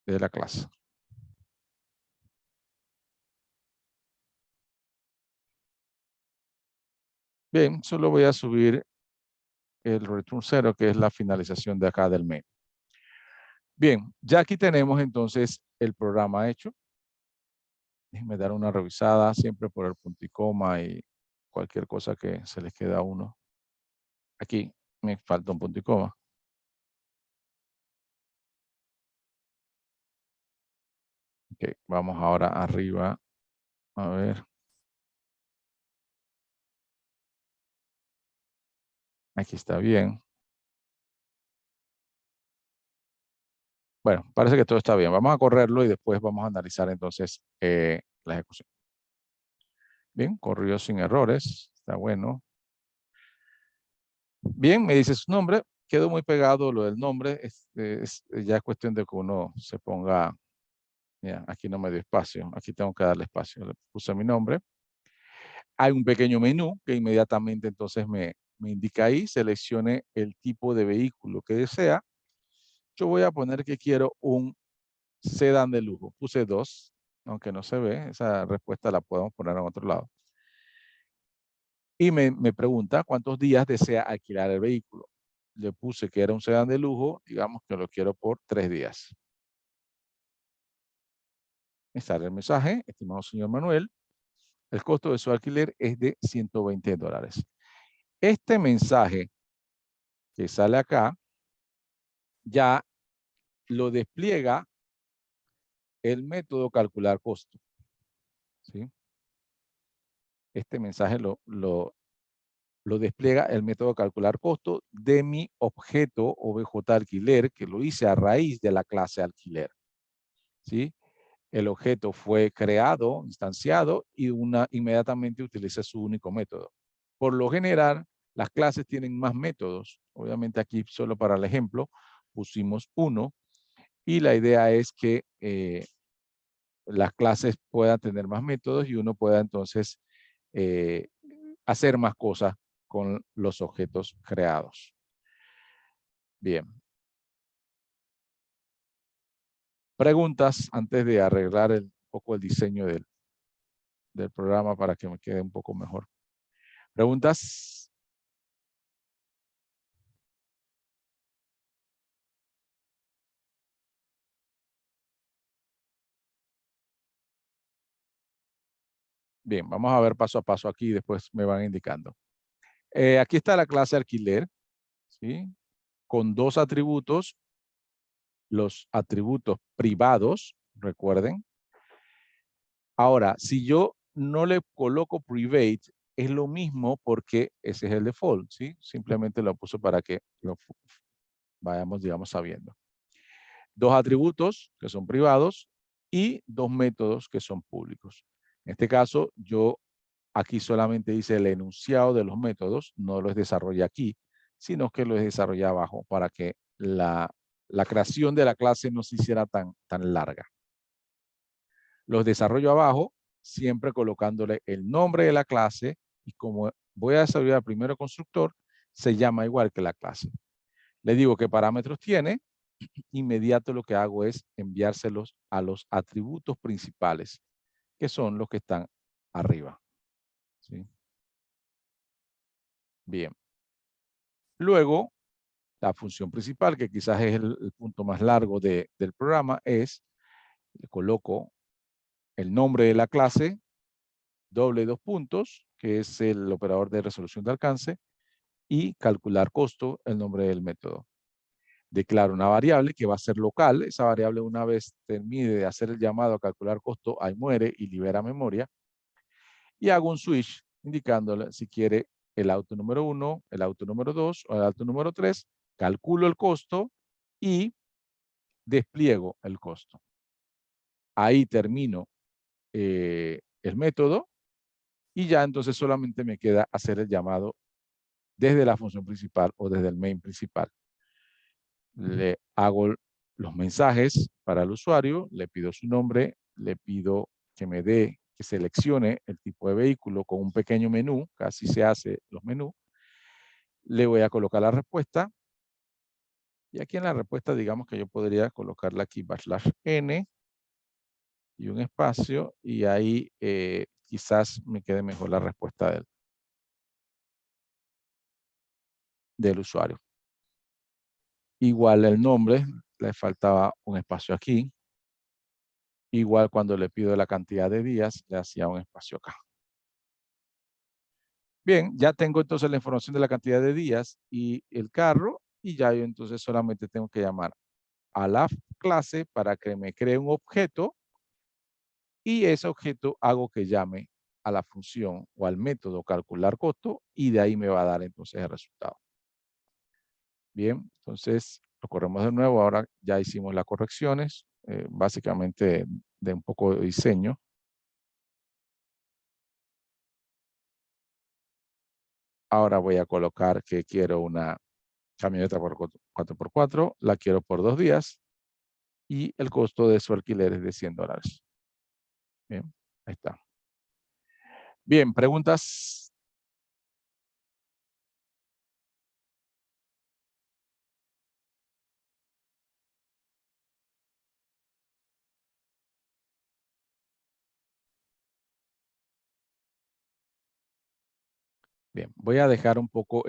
de la clase. Bien, solo voy a subir el return 0, que es la finalización de acá del main. Bien, ya aquí tenemos entonces el programa hecho. Déjenme dar una revisada siempre por el punto y coma y cualquier cosa que se les queda a uno. Aquí, Me falta un punto y coma. Ok, vamos ahora arriba. A ver. Aquí está bien. Bueno, parece que todo está bien. Vamos a correrlo y después vamos a analizar entonces la ejecución. Bien, corrió sin errores. Está bueno. Bien, me dice su nombre. Quedó muy pegado lo del nombre. Ya es cuestión de que uno se ponga. Mira, aquí no me dio espacio. Aquí tengo que darle espacio. Le puse mi nombre. Hay un pequeño menú que inmediatamente entonces me indica ahí. Seleccione el tipo de vehículo que desea. Yo voy a poner que quiero un sedán de lujo. Puse 2, aunque no se ve. Esa respuesta la podemos poner en otro lado. Y me pregunta cuántos días desea alquilar el vehículo. Le puse que era un sedán de lujo, digamos que lo quiero por 3 días. Me sale el mensaje, estimado señor Manuel, el costo de su alquiler es de $120. Este mensaje que sale acá ya lo despliega el método calcular costo. ¿Sí? Este mensaje lo despliega el método calcular costo de mi objeto OBJ alquiler, que lo hice a raíz de la clase alquiler. ¿Sí? El objeto fue creado, instanciado y inmediatamente utiliza su único método. Por lo general, las clases tienen más métodos. Obviamente aquí solo para el ejemplo pusimos uno y la idea es que las clases puedan tener más métodos y uno pueda entonces eh, hacer más cosas con los objetos creados. Bien. Preguntas antes de arreglar un poco el diseño del programa para que me quede un poco mejor. ¿Preguntas? Bien, vamos a ver paso a paso aquí y después me van indicando. Aquí está la clase alquiler, ¿sí? Con 2 atributos, los atributos privados, recuerden. Ahora, si yo no le coloco private, es lo mismo porque ese es el default, ¿sí? Simplemente lo puso para que lo vayamos, digamos, sabiendo. 2 atributos que son privados y 2 métodos que son públicos. En este caso, yo aquí solamente hice el enunciado de los métodos, no los desarrollé aquí, sino que los desarrollé abajo para que la creación de la clase no se hiciera tan larga. Los desarrollo abajo, siempre colocándole el nombre de la clase y como voy a desarrollar primero constructor, se llama igual que la clase. Le digo qué parámetros tiene, inmediato lo que hago es enviárselos a los atributos principales, que son los que están arriba. ¿Sí? Bien. Luego, la función principal, que quizás es el punto más largo del programa, es, le coloco el nombre de la clase, doble 2 puntos, que es el operador de resolución de alcance, y calcular costo, el nombre del método. Declaro una variable que va a ser local. Esa variable, una vez termine de hacer el llamado a calcular costo, ahí muere y libera memoria. Y hago un switch indicándole si quiere el auto número 1, el auto número 2 o el auto número 3. Calculo el costo y despliego el costo. Ahí termino el método y ya entonces solamente me queda hacer el llamado desde la función principal o desde el main principal. Le hago los mensajes para el usuario, le pido su nombre, le pido que me dé, que seleccione el tipo de vehículo con un pequeño menú, casi se hace los menús. Le voy a colocar la respuesta. Y aquí en la respuesta, digamos que yo podría colocarla aquí /n y un espacio, y ahí quizás me quede mejor la respuesta del usuario. Igual el nombre, le faltaba un espacio aquí. Igual cuando le pido la cantidad de días, le hacía un espacio acá. Bien, ya tengo entonces la información de la cantidad de días y el carro, y ya yo entonces solamente tengo que llamar a la clase para que me cree un objeto, y ese objeto hago que llame a la función o al método calcular costo, y de ahí me va a dar entonces el resultado. Bien, entonces lo corremos de nuevo. Ahora ya hicimos las correcciones, básicamente de un poco de diseño. Ahora voy a colocar que quiero una camioneta por 4x4, la quiero por 2 días, y el costo de su alquiler es de $100. Bien, ahí está. Bien, preguntas. Bien, voy a dejar un poco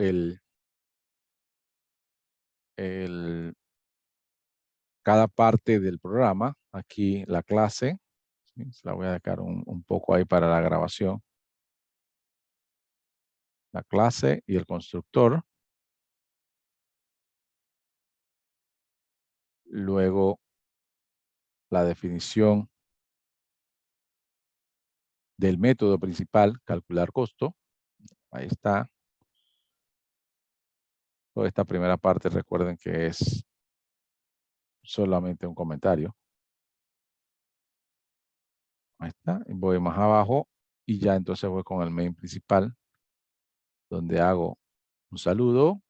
cada parte del programa. Aquí la clase, ¿sí? Se la voy a dejar un poco ahí para la grabación. La clase y el constructor. Luego la definición del método principal, calcular costo. Ahí está. Toda esta primera parte, recuerden que es solamente un comentario. Ahí está. Y voy más abajo y ya entonces voy con el main principal, donde hago un saludo,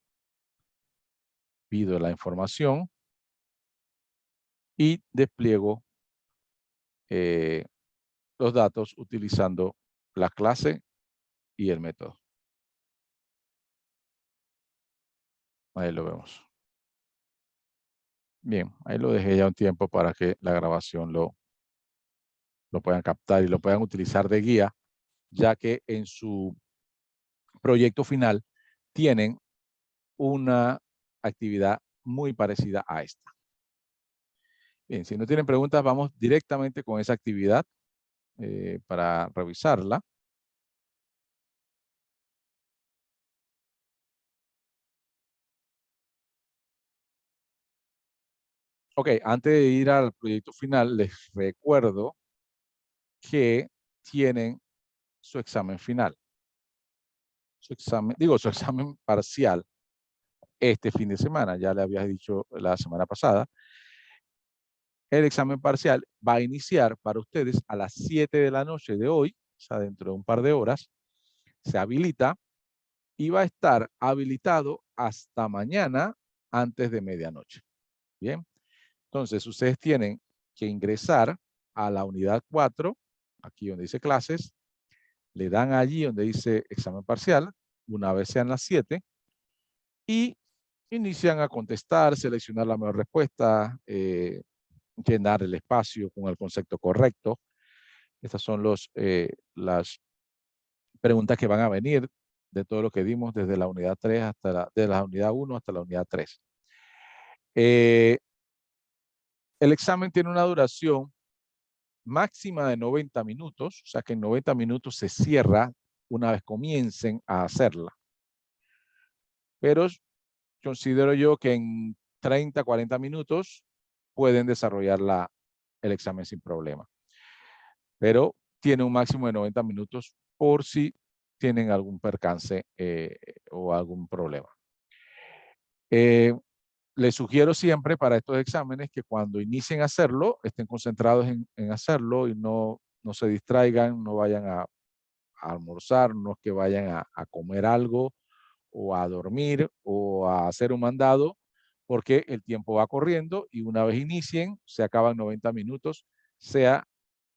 pido la información y despliego los datos utilizando la clase y el método. Ahí lo vemos. Bien, ahí lo dejé ya un tiempo para que la grabación lo puedan captar y lo puedan utilizar de guía, ya que en su proyecto final tienen una actividad muy parecida a esta. Bien, si no tienen preguntas, vamos directamente con esa actividad para revisarla. Ok, antes de ir al proyecto final, les recuerdo que tienen su examen final. Su examen, digo, su examen parcial este fin de semana. Ya le había dicho la semana pasada. El examen parcial va a iniciar para ustedes a las 7 de la noche de hoy, o sea, dentro de un par de horas. Se habilita y va a estar habilitado hasta mañana antes de medianoche. Bien, entonces ustedes tienen que ingresar a la unidad 4, aquí donde dice clases, le dan allí donde dice examen parcial, una vez sean las 7, y inician a contestar, seleccionar la mejor respuesta, llenar el espacio con el concepto correcto. Estas son las preguntas que van a venir de todo lo que dimos desde la unidad 3 de la unidad 1 hasta la unidad 3. El examen tiene una duración máxima de 90 minutos, o sea que en 90 minutos se cierra una vez comiencen a hacerla. Pero considero yo que en 30, 40 minutos pueden desarrollar el examen sin problema. Pero tiene un máximo de 90 minutos por si tienen algún percance o algún problema. Les sugiero siempre para estos exámenes que cuando inicien a hacerlo, estén concentrados en hacerlo y no se distraigan, no vayan a almorzar, no es que vayan a comer algo o a dormir o a hacer un mandado, porque el tiempo va corriendo y una vez inicien, se acaban 90 minutos, sea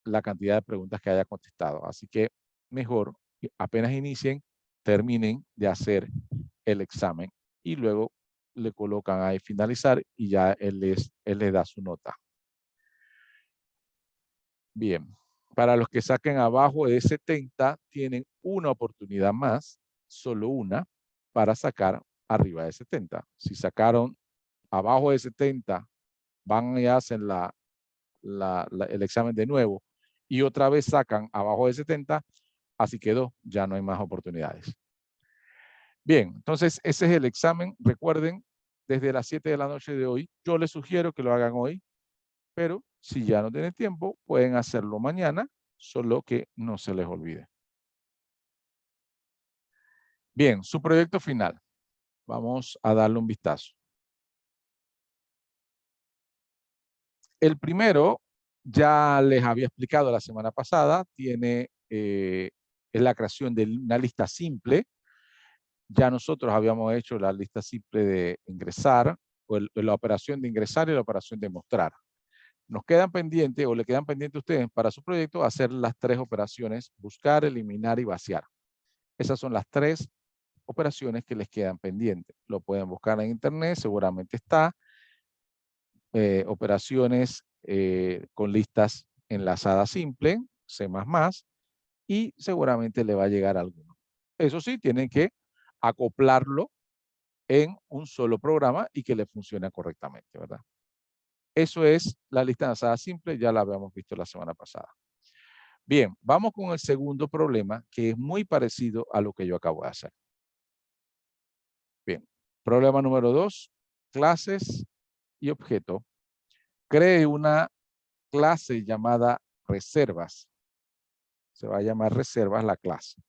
la cantidad de preguntas que haya contestado. Así que mejor, apenas inicien, terminen de hacer el examen y luego le colocan ahí finalizar y ya él les da su nota. Bien, para los que saquen abajo de 70, tienen una oportunidad más, solo una, para sacar arriba de 70. Si sacaron abajo de 70, van y hacen el examen de nuevo y otra vez sacan abajo de 70, así quedó, ya no hay más oportunidades. Bien, entonces ese es el examen. Recuerden, desde las 7 de la noche de hoy, yo les sugiero que lo hagan hoy, pero si ya no tienen tiempo, pueden hacerlo mañana, solo que no se les olvide. Bien, su proyecto final. Vamos a darle un vistazo. El primero, ya les había explicado la semana pasada, es la creación de una lista simple. Ya nosotros habíamos hecho la lista simple de ingresar, o la operación de ingresar y la operación de mostrar. Nos quedan pendientes, o le quedan pendientes a ustedes para su proyecto, hacer las tres operaciones: buscar, eliminar y vaciar. Esas son las tres operaciones que les quedan pendientes. Lo pueden buscar en internet, seguramente está. Operaciones con listas enlazadas simple, C++, y seguramente le va a llegar alguno. Eso sí, tienen que acoplarlo en un solo programa y que le funcione correctamente, ¿verdad? Eso es la lista enlazada simple, ya la habíamos visto la semana pasada. Bien, vamos con el segundo problema, que es muy parecido a lo que yo acabo de hacer. Bien, problema número 2, clases y objeto. Cree una clase llamada reservas. Se va a llamar reservas la clase.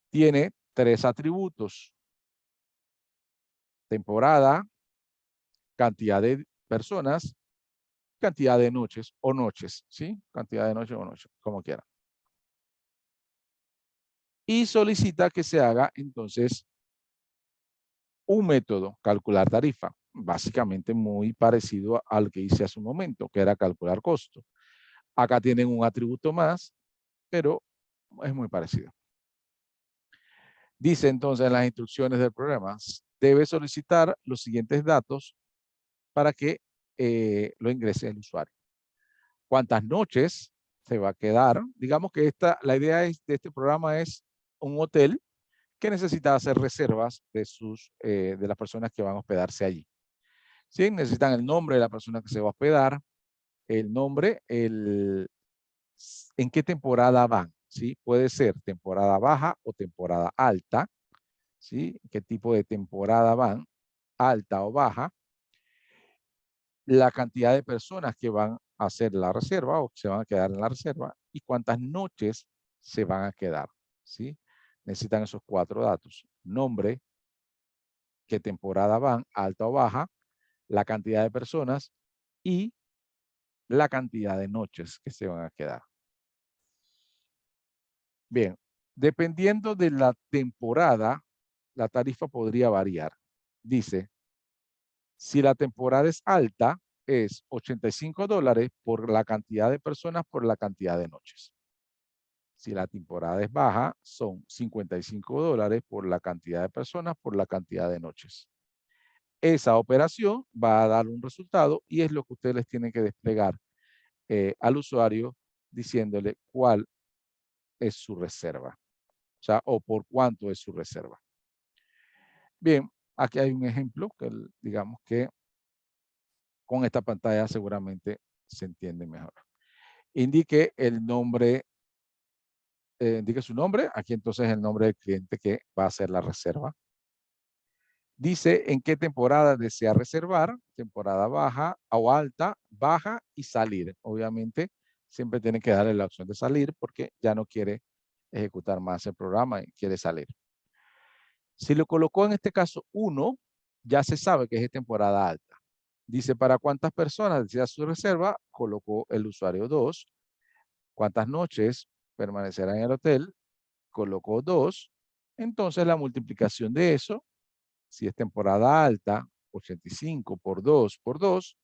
Tiene 3 atributos: temporada, cantidad de personas, cantidad de noches o noches, ¿sí? Cantidad de noches o noches, como quiera. Y solicita que se haga entonces un método, calcular tarifa, básicamente muy parecido al que hice hace un momento, que era calcular costo. Acá tienen un atributo más, pero es muy parecido. Dice entonces en las instrucciones del programa, debe solicitar los siguientes datos para que lo ingrese el usuario. ¿Cuántas noches se va a quedar? Digamos que la idea de este programa es un hotel que necesita hacer reservas de las personas que van a hospedarse allí. ¿Sí? Necesitan el nombre de la persona que se va a hospedar, el nombre, en qué temporada van. ¿Sí? Puede ser temporada baja o temporada alta. ¿Sí? ¿Qué tipo de temporada van? Alta o baja. La cantidad de personas que van a hacer la reserva o se van a quedar en la reserva y cuántas noches se van a quedar. ¿Sí? Necesitan esos 4 datos: nombre, qué temporada van, alta o baja, la cantidad de personas y la cantidad de noches que se van a quedar. Bien, dependiendo de la temporada, la tarifa podría variar. Dice, si la temporada es alta, es $85 por la cantidad de personas por la cantidad de noches. Si la temporada es baja, son $55 por la cantidad de personas por la cantidad de noches. Esa operación va a dar un resultado y es lo que ustedes les tienen que desplegar al usuario diciéndole cuál es su reserva. O sea, o por cuánto es su reserva. Bien, aquí hay un ejemplo que digamos que con esta pantalla seguramente se entiende mejor. Indique el nombre, indique su nombre. Aquí entonces el nombre del cliente que va a hacer la reserva. Dice en qué temporada desea reservar, temporada baja o alta, baja y salir. Obviamente siempre tiene que darle la opción de salir porque ya no quiere ejecutar más el programa y quiere salir. Si lo colocó en este caso 1, ya se sabe que es de temporada alta. Dice para cuántas personas desea su reserva, colocó el usuario 2. Cuántas noches permanecerá en el hotel, colocó 2. Entonces la multiplicación de eso, si es temporada alta, 85 por 2 por 2,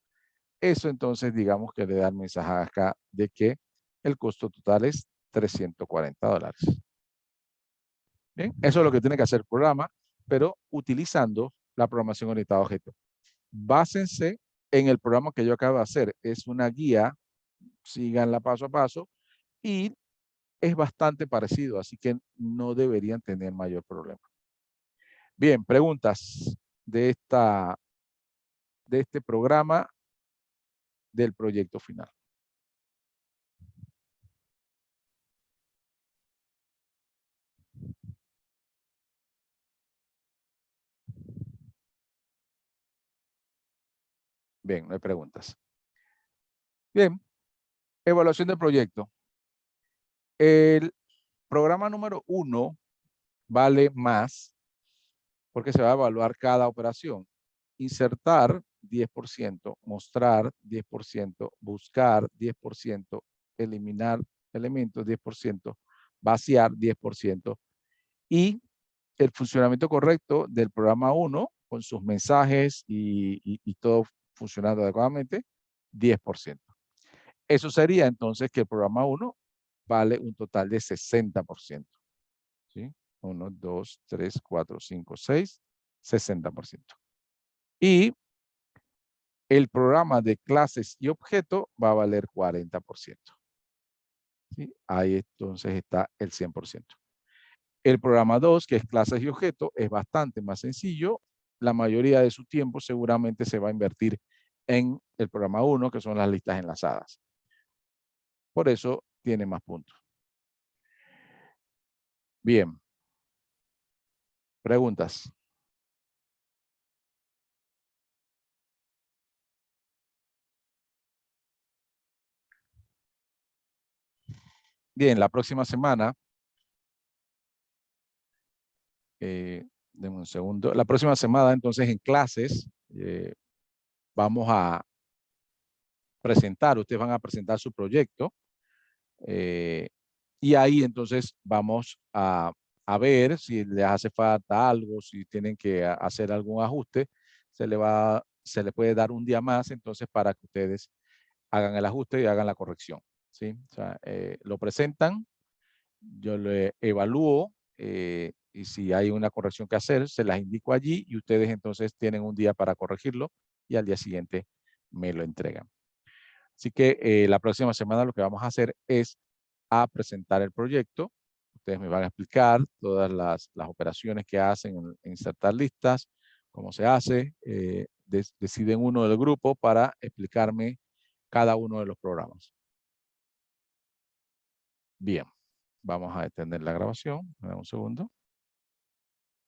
eso entonces digamos que le da el mensaje acá de que el costo total es $340. Bien, eso es lo que tiene que hacer el programa, pero utilizando la programación orientada a objetos. Básense en el programa que yo acabo de hacer. Es una guía, síganla paso a paso y es bastante parecido, así que no deberían tener mayor problema. Bien, preguntas de este programa del proyecto final. Bien, no hay preguntas. Bien, evaluación del proyecto. El programa número 1 vale más porque se va a evaluar cada operación. Insertar 10%, mostrar 10%, buscar 10%, eliminar elementos 10%, vaciar 10%. Y el funcionamiento correcto del programa 1 con sus mensajes y todo funcionando adecuadamente, 10%. Eso sería entonces que el programa 1 vale un total de 60%. ¿Sí? 1, 2, 3, 4, 5, 6, 60%. Y el programa de clases y objeto va a valer 40%. ¿Sí? Ahí entonces está el 100%. El programa 2, que es clases y objeto, es bastante más sencillo. La mayoría de su tiempo seguramente se va a invertir en el programa 1, que son las listas enlazadas. Por eso tiene más puntos. Bien. Preguntas. Bien, la próxima semana, denme un segundo. La próxima semana, entonces, en clases, vamos a presentar, ustedes van a presentar su proyecto. Y ahí entonces vamos a ver si les hace falta algo, si tienen que hacer algún ajuste, se le puede dar un día más entonces para que ustedes hagan el ajuste y hagan la corrección. ¿Sí? O sea, lo presentan, yo lo evalúo y si hay una corrección que hacer, se las indico allí y ustedes entonces tienen un día para corregirlo y al día siguiente me lo entregan. Así que la próxima semana lo que vamos a hacer es a presentar el proyecto. Ustedes me van a explicar todas las operaciones que hacen en insertar listas, cómo se hace. Deciden uno del grupo para explicarme cada uno de los programas. Bien, vamos a detener la grabación. Me da un segundo.